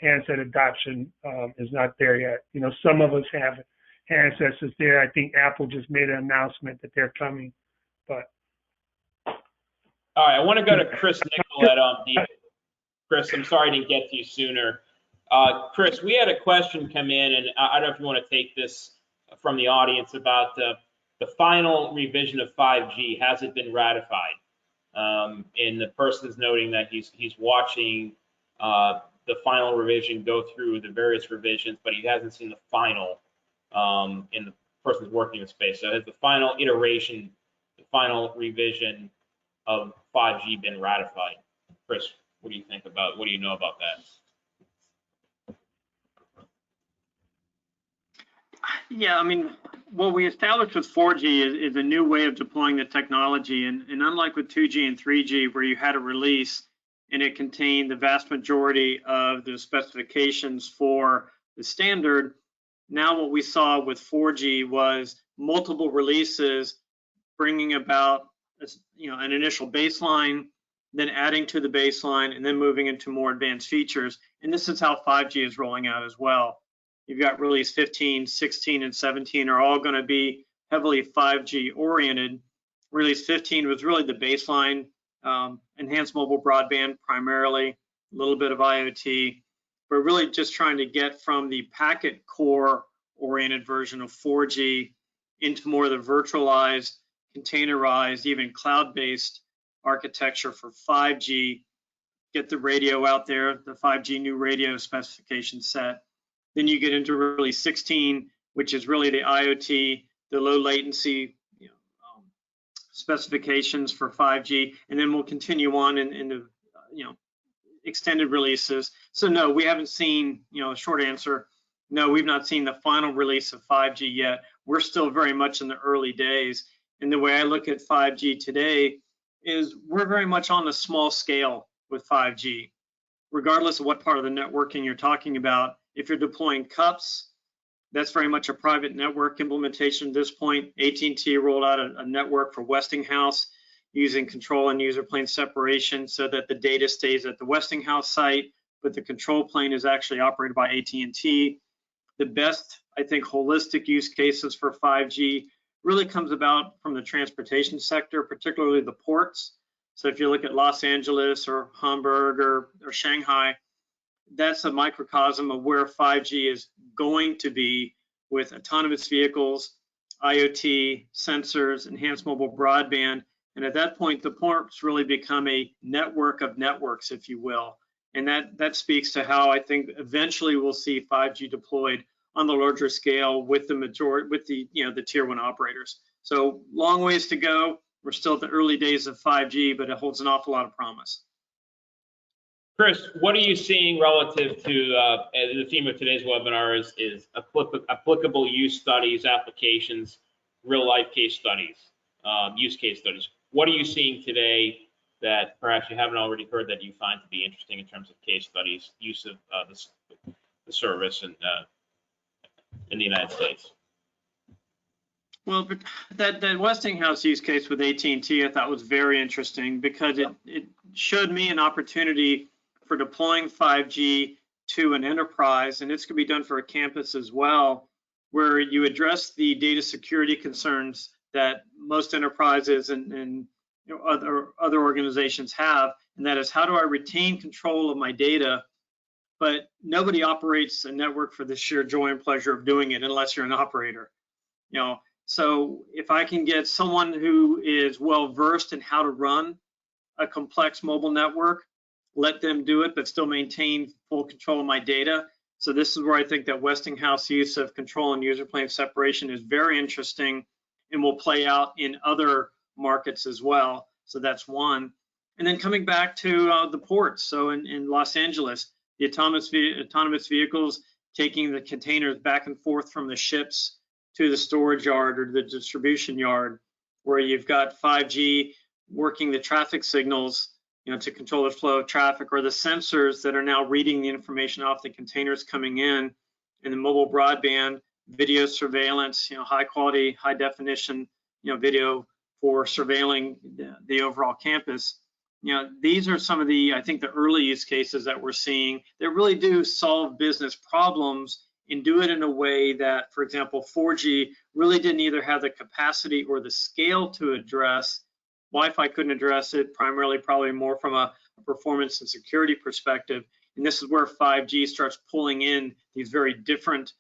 Handset adoption is not there yet. Some of us have handsets that's there. I think Apple just made an announcement that they're coming. But all right, I want to go to Chris Nicolette on the. Chris, I'm sorry I didn't get to you sooner. Chris, we had a question come in, and I don't know if you want to take this from the audience about the final revision of 5G, has it been ratified? And the person is noting that he's watching the final revision go through the various revisions, but he hasn't seen the final, and the person's working in space. So has the final iteration, the final revision of 5G been ratified? Chris, what do you think about, what do you know about that? Yeah, I mean, what we established with 4G is a new way of deploying the technology. And unlike with 2G and 3G, where you had a release and it contained the vast majority of the specifications for the standard, now what we saw with 4G was multiple releases bringing about, an initial baseline, then adding to the baseline, and then moving into more advanced features. And this is how 5G is rolling out as well. You've got release 15, 16, and 17 are all going to be heavily 5G oriented. Release 15 was really the baseline, enhanced mobile broadband primarily, a little bit of IoT, but really just trying to get from the packet core oriented version of 4G into more of the virtualized, containerized, even cloud-based architecture for 5G, get the radio out there, the 5G new radio specification set. Then you get into release 16, which is really the IoT, the low latency specifications for 5G, and then we'll continue on in the extended releases. So no, we haven't seen, short answer, no, we've not seen the final release of 5G yet. We're still very much in the early days. And the way I look at 5G today is we're very much on a small scale with 5G, regardless of what part of the networking you're talking about. If you're deploying cups, that's very much a private network implementation at this point. AT&T rolled out a network for Westinghouse using control and user plane separation so that the data stays at the Westinghouse site, but the control plane is actually operated by AT&T. The best, I think, holistic use cases for 5G really comes about from the transportation sector, particularly the ports. So if you look at Los Angeles or Hamburg or Shanghai, that's a microcosm of where 5G is going to be, with autonomous vehicles, IoT, sensors, enhanced mobile broadband. And at that point, the ports really become a network of networks, if you will. And that speaks to how I think eventually we'll see 5G deployed on the larger scale with the majority, with the tier 1 operators. So long ways to go. We're still at the early days of 5G, but it holds an awful lot of promise. Chris, what are you seeing relative to the theme of today's webinar is applicable use studies, applications, real life case studies, use case studies. What are you seeing today that perhaps you haven't already heard that you find to be interesting in terms of case studies, use of the service in the United States? Well, that Westinghouse use case with AT&T I thought was very interesting because it showed me an opportunity for deploying 5G to an enterprise, and it's going to be done for a campus as well, where you address the data security concerns that most enterprises and other organizations have, and that is, how do I retain control of my data? But nobody operates a network for the sheer joy and pleasure of doing it unless you're an operator. So if I can get someone who is well versed in how to run a complex mobile network, let them do it, but still maintain full control of my data. So this is where I think that Westinghouse use of control and user plane separation is very interesting and will play out in other markets as well. So that's one. And then coming back to the ports. So in Los Angeles, the autonomous vehicles taking the containers back and forth from the ships to the storage yard or the distribution yard, where you've got 5G working the traffic signals, to control the flow of traffic, or the sensors that are now reading the information off the containers coming in, and the mobile broadband, video surveillance, high quality, high definition, video for surveilling the overall campus. These are some of the, I think, the early use cases that we're seeing that really do solve business problems and do it in a way that, for example, 4G really didn't either have the capacity or the scale to address. Wi-Fi couldn't address it, primarily probably more from a performance and security perspective. And this is where 5G starts pulling in these very different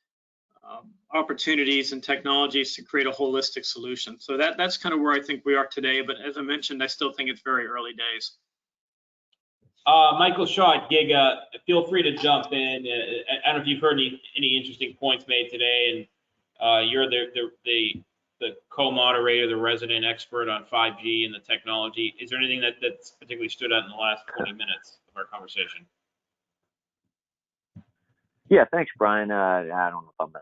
opportunities and technologies to create a holistic solution. So that's kind of where I think we are today. But as I mentioned, I still think it's very early days. Michael Shaw at Giga, feel free to jump in. I don't know if you've heard any interesting points made today, and you're the co-moderator, the resident expert on 5G and the technology. Is there anything that's particularly stood out in the last 20 minutes of our conversation? Yeah, thanks, Brian. I don't know if I'm a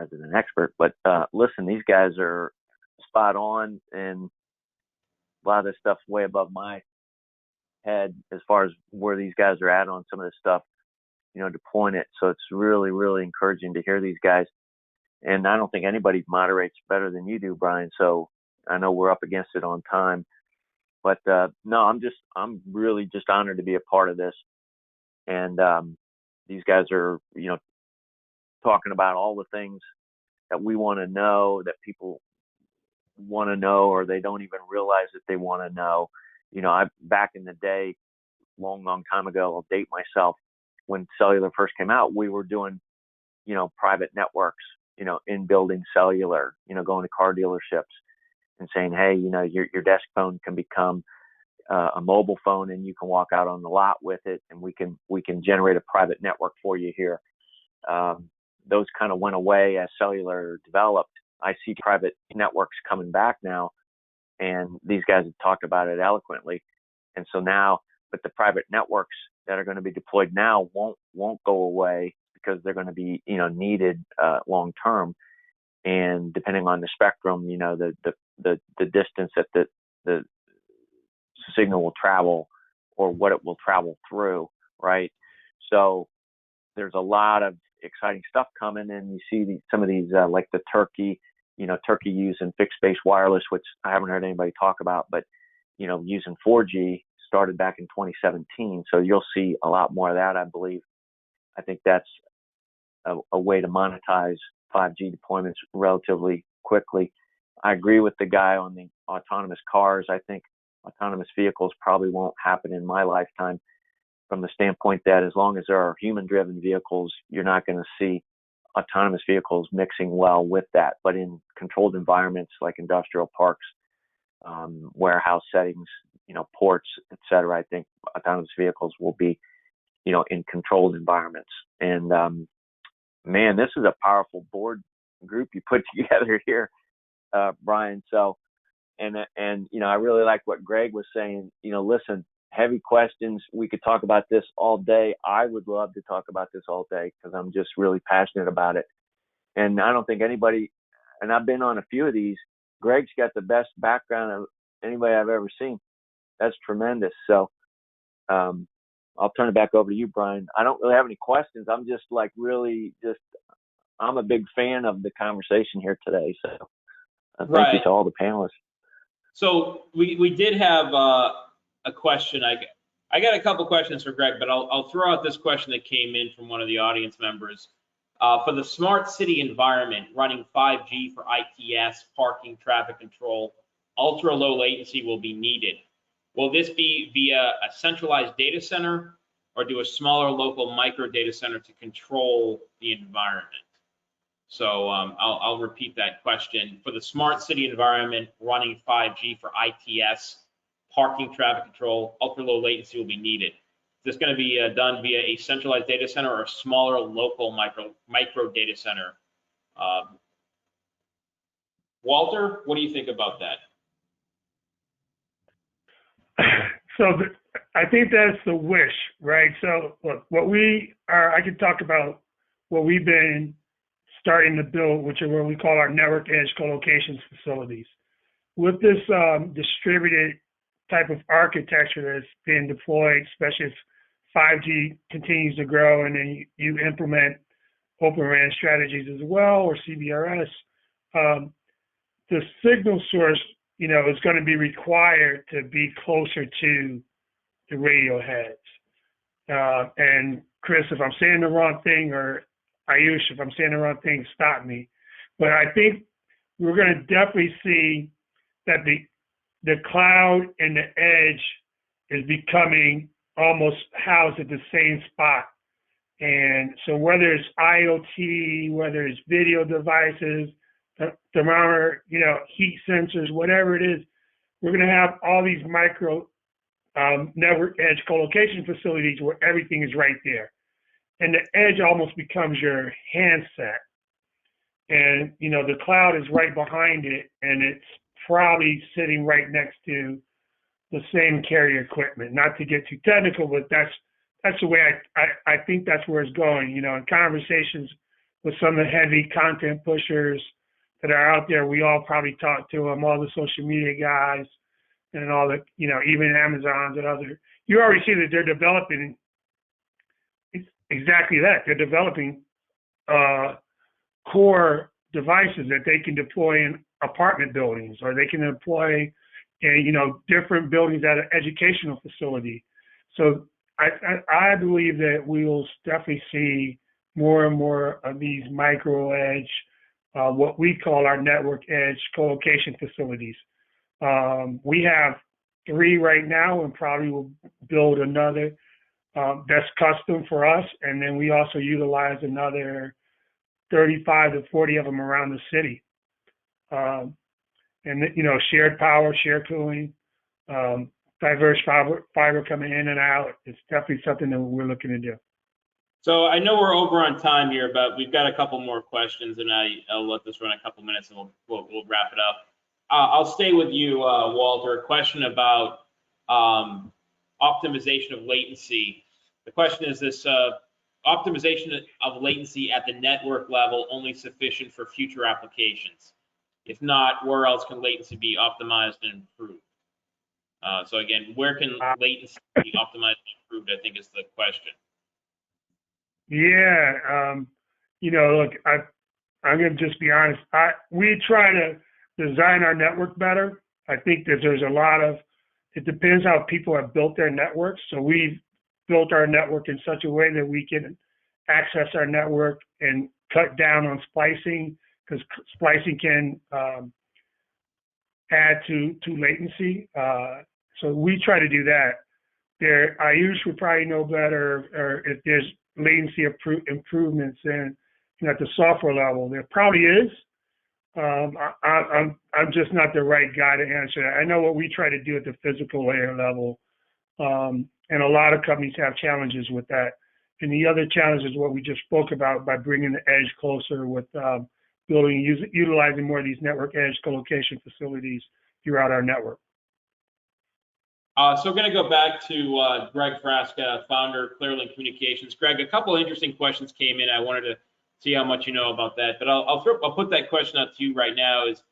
resident expert, but listen, these guys are spot on, and a lot of this stuff's way above my head as far as where these guys are at on some of this stuff, deploying it. So it's really, really encouraging to hear these guys. And I don't think anybody moderates better than you do, Brian. So I know we're up against it on time, but no, I'm really just honored to be a part of this. And these guys are, talking about all the things that we want to know, that people want to know, or they don't even realize that they want to know. Back in the day, long time ago, I'll date myself, when cellular first came out, we were doing, private networks, in building cellular, going to car dealerships and saying, hey, your desk phone can become a mobile phone, and you can walk out on the lot with it, and we can generate a private network for you here. Those kind of went away as cellular developed. I see private networks coming back now, and these guys have talked about it eloquently. And so now, but the private networks that are going to be deployed now won't go away, because they're going to be, needed long term. And depending on the spectrum, the distance that the signal will travel, or what it will travel through, right? So there's a lot of exciting stuff coming, and you see some of these like the Turkey using fixed base wireless, which I haven't heard anybody talk about, but using 4G started back in 2017. So you'll see a lot more of that, I believe. I think that's a way to monetize 5G deployments relatively quickly. I agree with the guy on the autonomous cars. I think autonomous vehicles probably won't happen in my lifetime, from the standpoint that as long as there are human-driven vehicles, you're not going to see autonomous vehicles mixing well with that. But in controlled environments like industrial parks, warehouse settings, ports, et cetera, I think autonomous vehicles will be, in controlled environments. And man, this is a powerful board group you put together here, Brian. So, and I really like what Greg was saying. Listen, heavy questions. We could talk about this all day. I would love to talk about this all day, because I'm just really passionate about it. And I don't think anybody, and I've been on a few of these, Greg's got the best background of anybody I've ever seen. That's tremendous. So I'll turn it back over to you, Brian. I don't really have any questions. I'm just I'm a big fan of the conversation here today. So thank you to all the panelists. So we did have a question. I got a couple questions for Greg, but I'll throw out this question that came in from one of the audience members. For the smart city environment, running 5G for ITS, parking, traffic control, ultra low latency will be needed. Will this be via a centralized data center, or do a smaller local micro data center to control the environment? So I'll repeat that question. For the smart city environment, running 5G for ITS, parking, traffic control, ultra low latency will be needed. Is this going to be done via a centralized data center or a smaller local micro data center? Walter, what do you think about that? So I think that's the wish, right? So look, I can talk about what we've been starting to build, which are what we call our network edge co-locations facilities. With this distributed type of architecture that's being deployed, especially if 5G continues to grow, and then you implement Open RAN strategies as well, or CBRS, the signal source, is going to be required to be closer to the radio heads. And Chris, if I'm saying the wrong thing, or Ayush, if I'm saying the wrong thing, stop me. But I think we're going to definitely see that the cloud and the edge is becoming almost housed at the same spot And so whether it's IoT, whether it's video devices, thermometer, heat sensors, whatever it is, we're going to have all these micro network edge co-location facilities where everything is right there. And the edge almost becomes your handset. And, the cloud is right behind it, and it's probably sitting right next to the same carrier equipment. Not to get too technical, but that's the way I think that's where it's going. In conversations with some of the heavy content pushers that are out there, we all probably talk to them, all the social media guys and all the, even Amazons and other. You already see that they're developing exactly that. They're developing core devices that they can deploy in apartment buildings, or they can deploy in, different buildings at an educational facility. So I believe that we will definitely see more and more of these micro edge, what we call our network edge co-location facilities. We have 3 right now, and probably will build another that's custom for us. And then we also utilize another 35 to 40 of them around the city. And shared power, shared cooling, diverse fiber coming in and out. It's definitely something that we're looking to do. So I know we're over on time here, but we've got a couple more questions, and I'll let this run a couple minutes, and we'll wrap it up. I'll stay with you, Walter. A question about optimization of latency. The question is this: optimization of latency at the network level only sufficient for future applications? If not, where else can latency be optimized and improved? So again, where can latency be optimized and improved, I think is the question. Yeah, look, I'm going to just be honest. We try to design our network better. I think that there's a lot of, it depends how people have built their networks. So we've built our network in such a way that we can access our network and cut down on splicing, because splicing can add to latency. So we try to do that. IUs would probably know better, or if there's latency improvements in, at the software level. There probably is. I'm just not the right guy to answer that. I know what we try to do at the physical layer level, and a lot of companies have challenges with that. And the other challenge is what we just spoke about, by bringing the edge closer with utilizing more of these network edge co-location facilities throughout our network. So we're going to go back to Greg Frasca, founder of Clearlink Communications. Greg, a couple of interesting questions came in. I wanted to see how much you know about that, but I'll put that question out to you right now. Is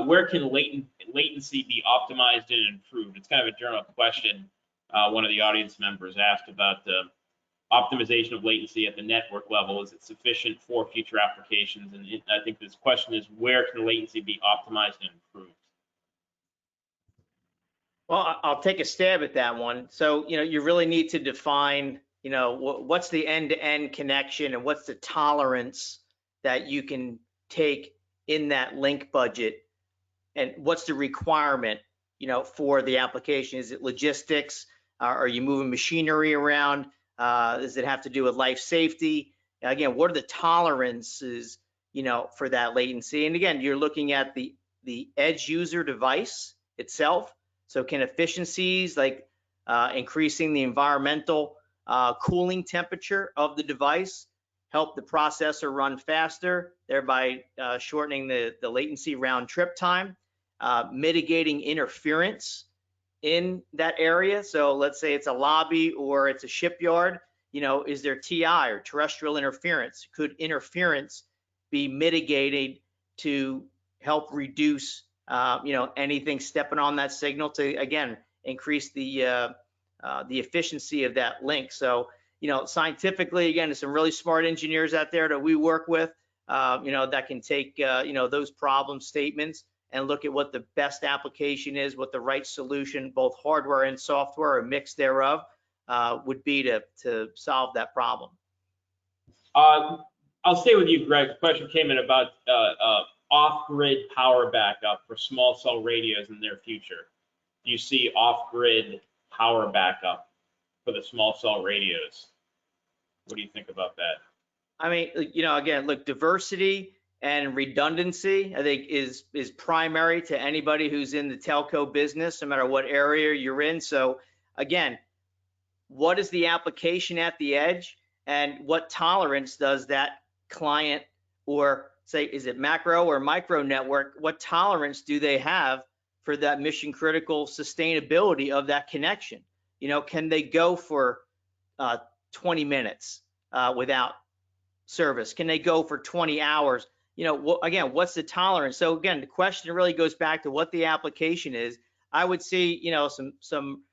where can latency be optimized and improved? It's kind of a general question. One of the audience members asked about optimization of latency at the network level. Is it sufficient for future applications? And I think this question is, where can latency be optimized and improved? Well, I'll take a stab at that one. So, you really need to define, what's the end-to-end connection, and what's the tolerance that you can take in that link budget, and what's the requirement, for the application. Is it logistics? Are you moving machinery around? Does it have to do with life safety? Again, what are the tolerances, for that latency? And again, you're looking at the edge user device itself. So can efficiencies like increasing the environmental cooling temperature of the device help the processor run faster, thereby shortening the latency round trip time, mitigating interference in that area? So let's say it's a lobby or it's a shipyard, is there TI or terrestrial interference? Could interference be mitigated to help reduce anything stepping on that signal, to again increase the efficiency of that link? So scientifically, again, there's some really smart engineers out there that we work with, that can take those problem statements and look at what the best application is, what the right solution, both hardware and software, or mix thereof, would be to solve that problem. I'll stay with you, Greg. The question came in about off-grid power backup for small cell radios in their future. Do you see off-grid power backup for the small cell radios? What do you think about that? I mean, again, look, diversity and redundancy, I think, is primary to anybody who's in the telco business, no matter what area you're in. So again, what is the application at the edge, and what tolerance does that client, or say, is it macro or micro network, what tolerance do they have for that mission critical sustainability of that connection? Can they go for 20 minutes without service? Can they go for 20 hours? Again, what's the tolerance? So again, the question really goes back to what the application is. I would see, some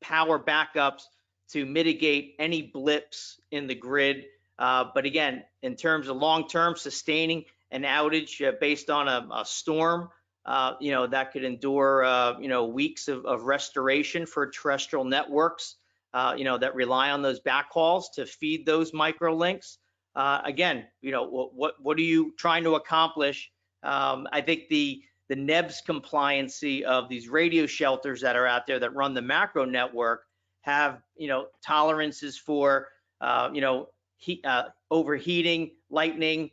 power backups to mitigate any blips in the grid. But again, in terms of long-term sustaining an outage based on a storm, that could endure, weeks of restoration for terrestrial networks, that rely on those backhauls to feed those micro links. Again, what are you trying to accomplish? I think the NEBS compliancy of these radio shelters that are out there that run the macro network have, tolerances for, overheating, lightning,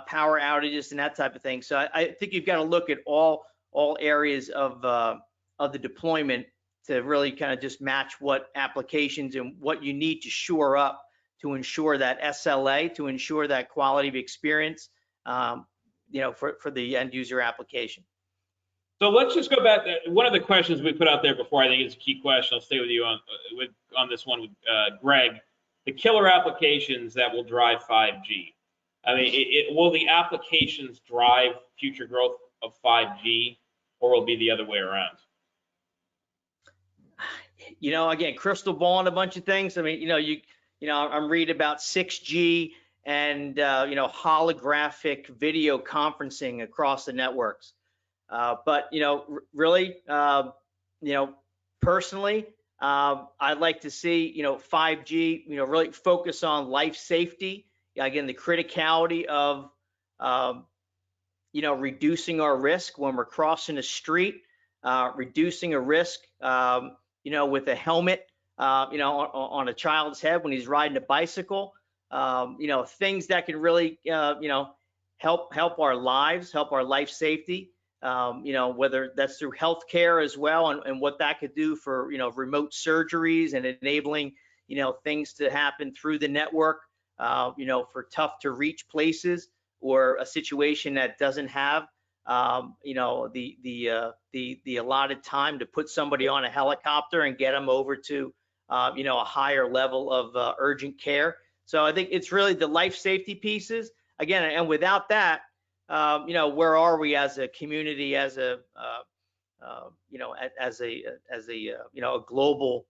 power outages, and that type of thing. So I think you've got to look at all areas of the deployment to really kind of just match what applications and what you need to shore up to ensure that SLA, to ensure that quality of experience, for the end user application. So let's just go back. One of the questions we put out there before, I think is a key question. I'll stay with you on this one with Greg. The killer applications that will drive 5G. I mean, will the applications drive future growth of 5G, or will it be the other way around? Again, crystal ball and a bunch of things. I mean, I'm reading about 6G and holographic video conferencing across the networks. But really, personally, I'd like to see 5G really focus on life safety. Again, the criticality of reducing our risk when we're crossing a street, reducing a risk with a helmet on a child's head when he's riding a bicycle, things that can really help our lives, help our life safety, whether that's through healthcare as well, and what that could do for remote surgeries and enabling things to happen through the network, for tough to reach places, or a situation that doesn't have the allotted time to put somebody on a helicopter and get them over to a higher level of urgent care. So I think it's really the life safety pieces again, and without that, where are we as a community, as a a global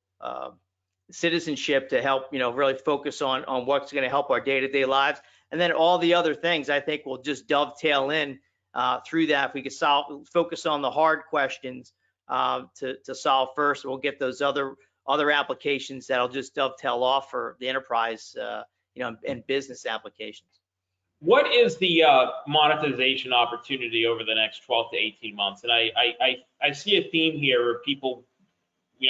citizenship to help really focus on what's going to help our day-to-day lives, and then all the other things I think will just dovetail in through that. If we could focus on the hard questions to solve first, we'll get those other applications that'll just dovetail off for the enterprise and business applications. What is the monetization opportunity over the next 12 to 18 months? And I see a theme here where people, we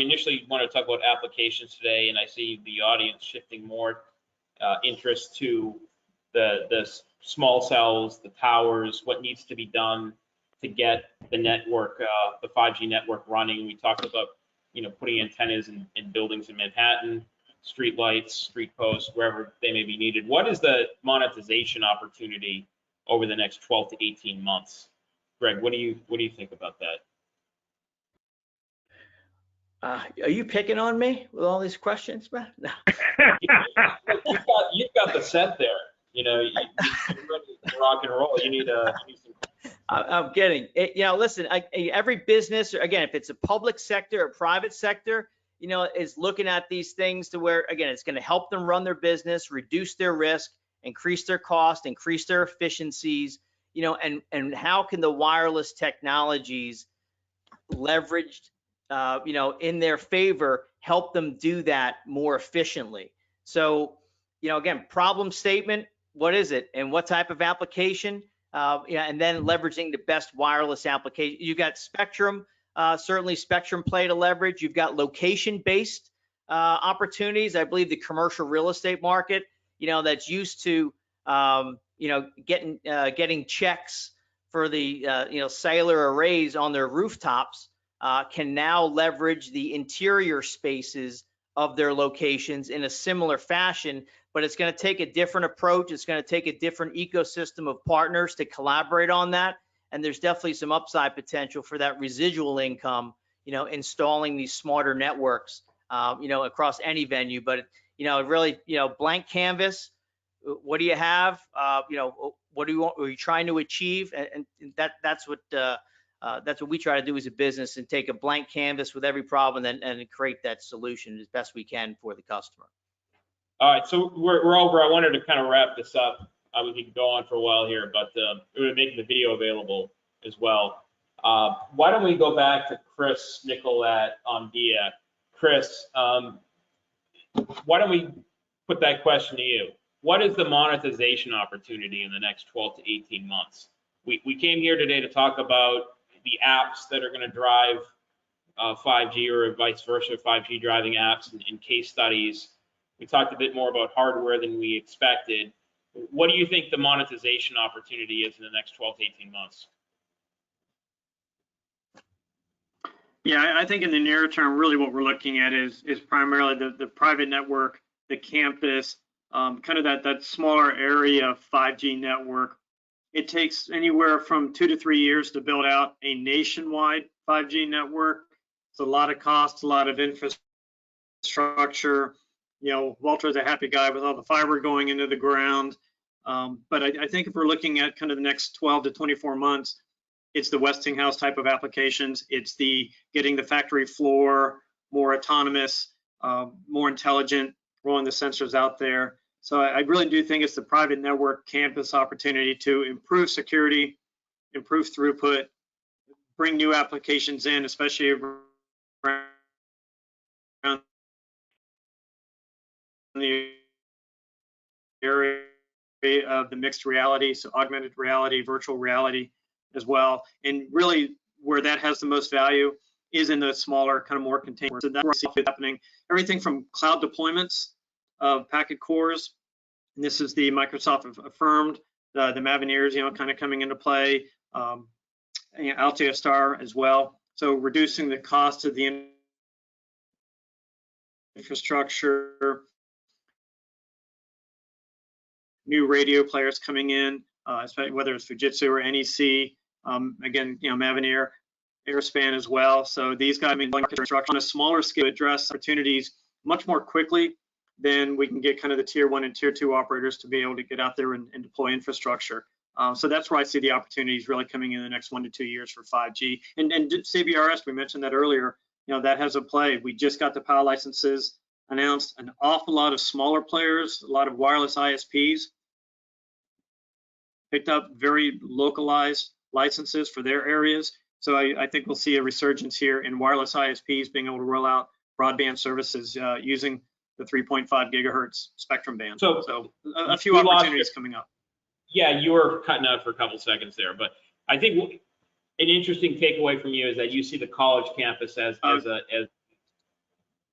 initially wanted to talk about applications today, and I see the audience shifting more interest to the small cells, the towers, what needs to be done to get the network, the 5G network running. We talked about, putting antennas in buildings in Manhattan, street lights, street posts, wherever they may be needed. What is the monetization opportunity over the next 12 to 18 months? Greg, what do you think about that? Are you picking on me with all these questions, man? No. You've got the set there. You're ready to rock and roll. You need some. I'm kidding. Listen, every business, again, if it's a public sector or private sector, is looking at these things to where, again, it's going to help them run their business, reduce their risk, increase their cost, increase their efficiencies, and how can the wireless technologies leveraged, in their favor, help them do that more efficiently. So, again, problem statement, what is it and what type of application? And then leveraging the best wireless application. You got spectrum, certainly spectrum play to leverage. You've got location-based opportunities. I believe the commercial real estate market, that's used to, getting checks for the, cellular arrays on their rooftops, can now leverage the interior spaces of their locations in a similar fashion, but it's going to take a different approach. It's going to take a different ecosystem of partners to collaborate on that. And there's definitely some upside potential for that residual income, installing these smarter networks, across any venue. But, really, blank canvas. What do you have? What do you want? Are you trying to achieve? And that's what we try to do as a business, and take a blank canvas with every problem and create that solution as best we can for the customer. All right, so we're over. I wanted to kind of wrap this up. We could go on for a while here, but we're making the video available as well. Why don't we go back to Chris Nickel at Omdia? Chris, why don't we put that question to you? What is the monetization opportunity in the next 12 to 18 months? We came here today to talk about the apps that are going to drive 5G, or vice versa, 5G driving apps and case studies. We talked a bit more about hardware than we expected. What do you think the monetization opportunity is in the next 12 to 18 months? Yeah, I think in the near term, really what we're looking at is primarily the private network, the campus, kind of that smaller area of 5G network. It takes anywhere from 2 to 3 years to build out a nationwide 5G network. It's a lot of cost, a lot of infrastructure. Walter's a happy guy with all the fiber going into the ground. But I think if we're looking at kind of the next 12 to 24 months, it's the Westinghouse type of applications. It's the getting the factory floor more autonomous, more intelligent, rolling the sensors out there. So I really do think it's the private network campus opportunity to improve security, improve throughput, bring new applications in, especially around the area of the mixed reality, so augmented reality, virtual reality as well. And really where that has the most value is in the smaller, kind of more contained. So that's what's happening. Everything from cloud deployments of packet cores, and this is the Microsoft affirmed, the Mavenir, kind of coming into play, Altiostar as well. So reducing the cost of the infrastructure, new radio players coming in, especially whether it's Fujitsu or NEC, again, Mavenir, Airspan as well. So these guys make infrastructure on a smaller scale, address opportunities much more quickly than we can get kind of the tier 1 and tier 2 operators to be able to get out there and deploy infrastructure. So that's where I see the opportunities really coming in the next 1 to 2 years for 5G. And CBRS, we mentioned that earlier, that has a play. We just got the power licenses announced. An awful lot of smaller players, a lot of wireless ISPs picked up very localized licenses for their areas. So I think we'll see a resurgence here in wireless ISPs being able to roll out broadband services using the 3.5 gigahertz spectrum band. So a few opportunities coming up. Yeah, you were cutting out for a couple seconds there, but I think an interesting takeaway from you is that you see the college campus as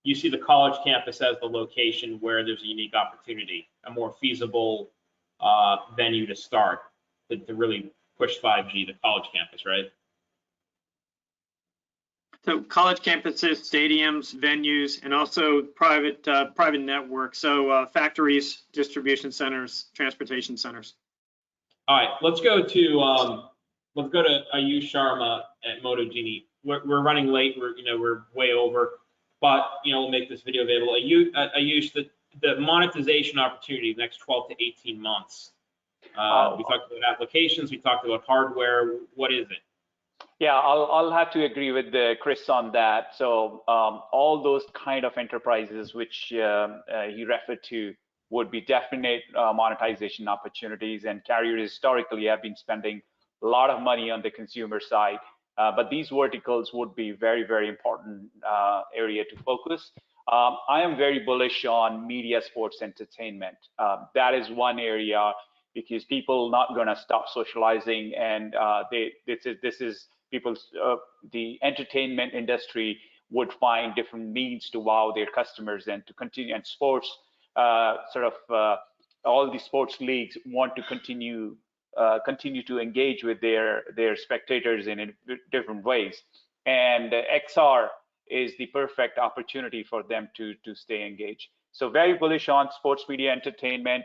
you see the college campus as the location where there's a unique opportunity, a more feasible venue to start to really push 5G, the college campus, right? So college campuses, stadiums, venues, and also private networks. So factories, distribution centers, transportation centers. All right, let's go to Ayush Sharma at Motojeannie. We're running late. We're way over, but we'll make this video available. Ayush, the monetization opportunity the next 12 to 18 months. We talked about applications. We talked about hardware. What is it? Yeah, I'll have to agree with Chris on that. So all those kind of enterprises which he referred to would be definite monetization opportunities, and carriers historically have been spending a lot of money on the consumer side, but these verticals would be very, very important area to focus. I am very bullish on media, sports, entertainment. That is one area because people not gonna stop socializing, and this is people's the entertainment industry would find different means to wow their customers and to continue. And sports, all the sports leagues want to continue to engage with their spectators in different ways. And XR is the perfect opportunity for them to stay engaged. So very bullish on sports media entertainment,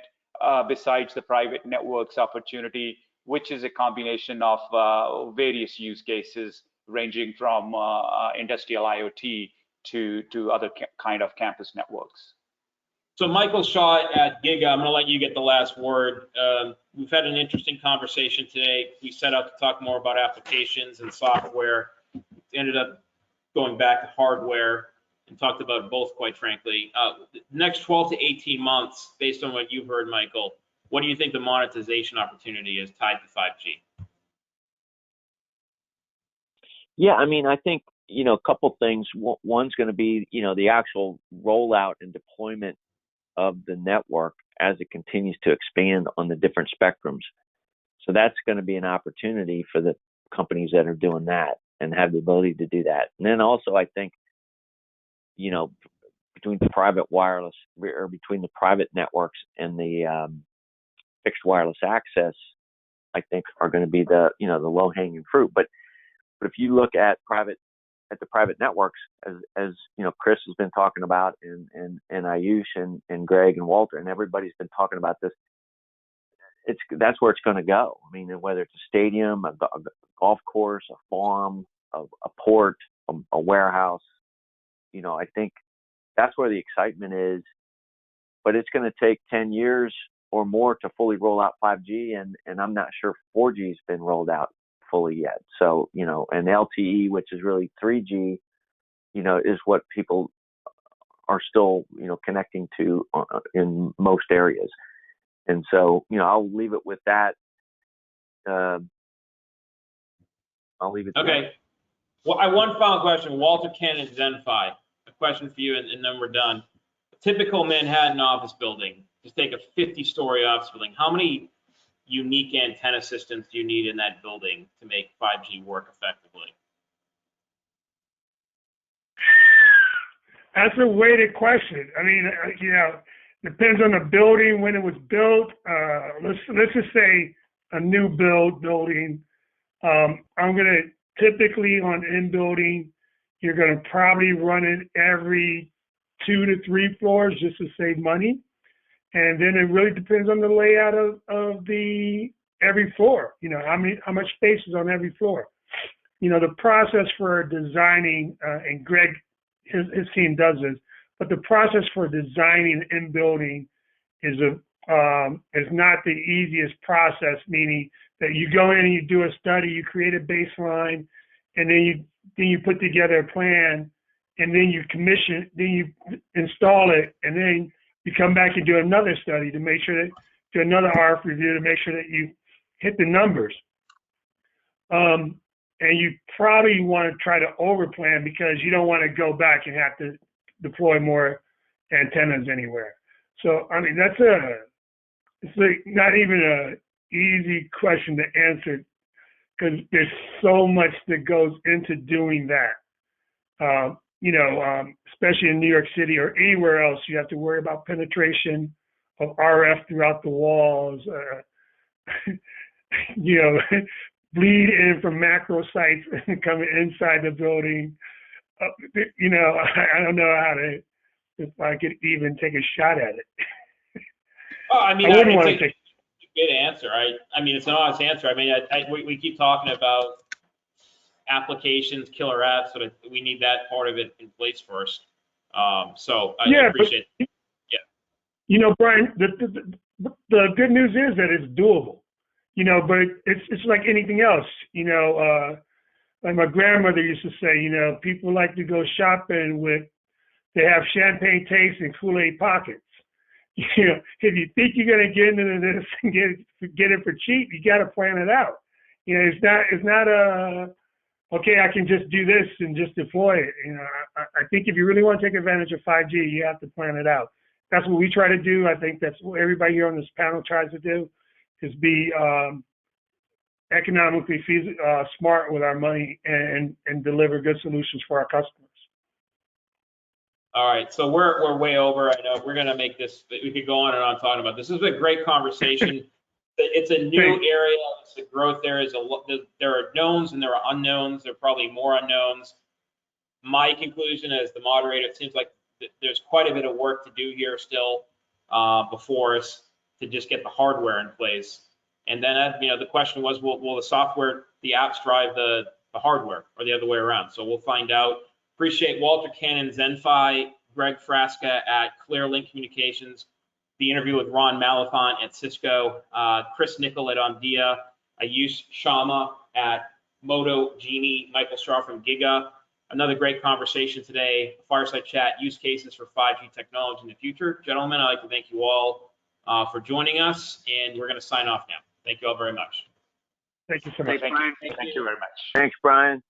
besides the private networks opportunity, which is a combination of various use cases ranging from industrial IoT to other kind of campus networks. So Michael Shaw at Giga, I'm going to let you get the last word. We've had an interesting conversation today. We set out to talk more about applications and software. Ended up going back to hardware and talked about both, quite frankly. The next 12 to 18 months, based on what you've heard, Michael, what do you think the monetization opportunity is tied to 5G? Yeah, I mean, I think, a couple things. One's going to be, the actual rollout and deployment of the network as it continues to expand on the different spectrums. So that's going to be an opportunity for the companies that are doing that and have the ability to do that. And then also, I think, between the private wireless or between the private networks and the fixed wireless access, I think are going to be the low hanging fruit. But if you look at the private networks, as Chris has been talking about, and Ayush and Greg and Walter and everybody's been talking about this, that's where it's going to go. I mean, whether it's a stadium, a golf course, a farm, a port, a warehouse, I think that's where the excitement is. But it's going to take 10 years or more to fully roll out 5G, and I'm not sure 4G has been rolled out fully yet. So, and LTE, which is really 3G, is what people are still, connecting to in most areas. And so, I'll leave it with that. I'll leave it there. Okay. Well, one final question. Walter Ken at ZenFi. A question for you, and then we're done. A typical Manhattan office building, just take a 50-story office building. How many unique antenna systems do you need in that building to make 5G work effectively? That's a weighted question. I mean, depends on the building, when it was built. Let's just say a new building. I'm gonna typically on in building, you're gonna probably run it every 2 to 3 floors just to save money. And then it really depends on the layout of the every floor. How much space is on every floor. The process for designing, and Greg, his team does this, but the process for designing in building is not the easiest process. Meaning that you go in and you do a study, you create a baseline, and then you put together a plan, and then you commission, then you install it, and then you come back and do another study to make sure that, do another RF review to make sure that you hit the numbers. And you probably want to try to overplan because you don't want to go back and have to deploy more antennas anywhere. So, I mean, it's like not even an easy question to answer because there's so much that goes into doing that. Especially in New York City or anywhere else, you have to worry about penetration of RF throughout the walls, bleed in from macro sites coming inside the building. I don't know if I could even take a shot at it. Oh, I mean, I wouldn't it's want a to take. good answer. I mean, it's an honest answer. I mean, we keep talking about applications, killer apps, but we need that part of it in place first. So I appreciate it. Yeah. Brian, the good news is that it's doable. But it's like anything else. Like my grandmother used to say, people like to go shopping they have champagne taste and Kool-Aid pockets. If you think you're gonna get into this and get it for cheap, you got to plan it out. It's not okay, I can just do this and just deploy it. I think if you really want to take advantage of 5G, you have to plan it out. That's what we try to do. I think that's what everybody here on this panel tries to do, is be economically smart with our money and deliver good solutions for our customers. All right, so we're way over. I know we're gonna make this. We could go on and on talking about this. This is a great conversation. It's a new area. It's a growth. There are knowns and there are unknowns. There are probably more unknowns. My conclusion as the moderator, it seems like there's quite a bit of work to do here still before us to just get the hardware in place. And then, the question was, will the software, the apps drive the hardware, or the other way around? So we'll find out. Appreciate Walter Cannon, ZenFi, Greg Frasca at Clearlink Communications, the interview with Ron Malathaat at Cisco, Chris Nickel at Omida, Ayush Sharma at Motojeannie, Michael Straw from Giga. Another great conversation today, Fireside Chat, use cases for 5G technology in the future. Gentlemen, I'd like to thank you all for joining us, and we're going to sign off now. Thank you all very much. Thank you so much. Thank you very much. Thanks, Brian.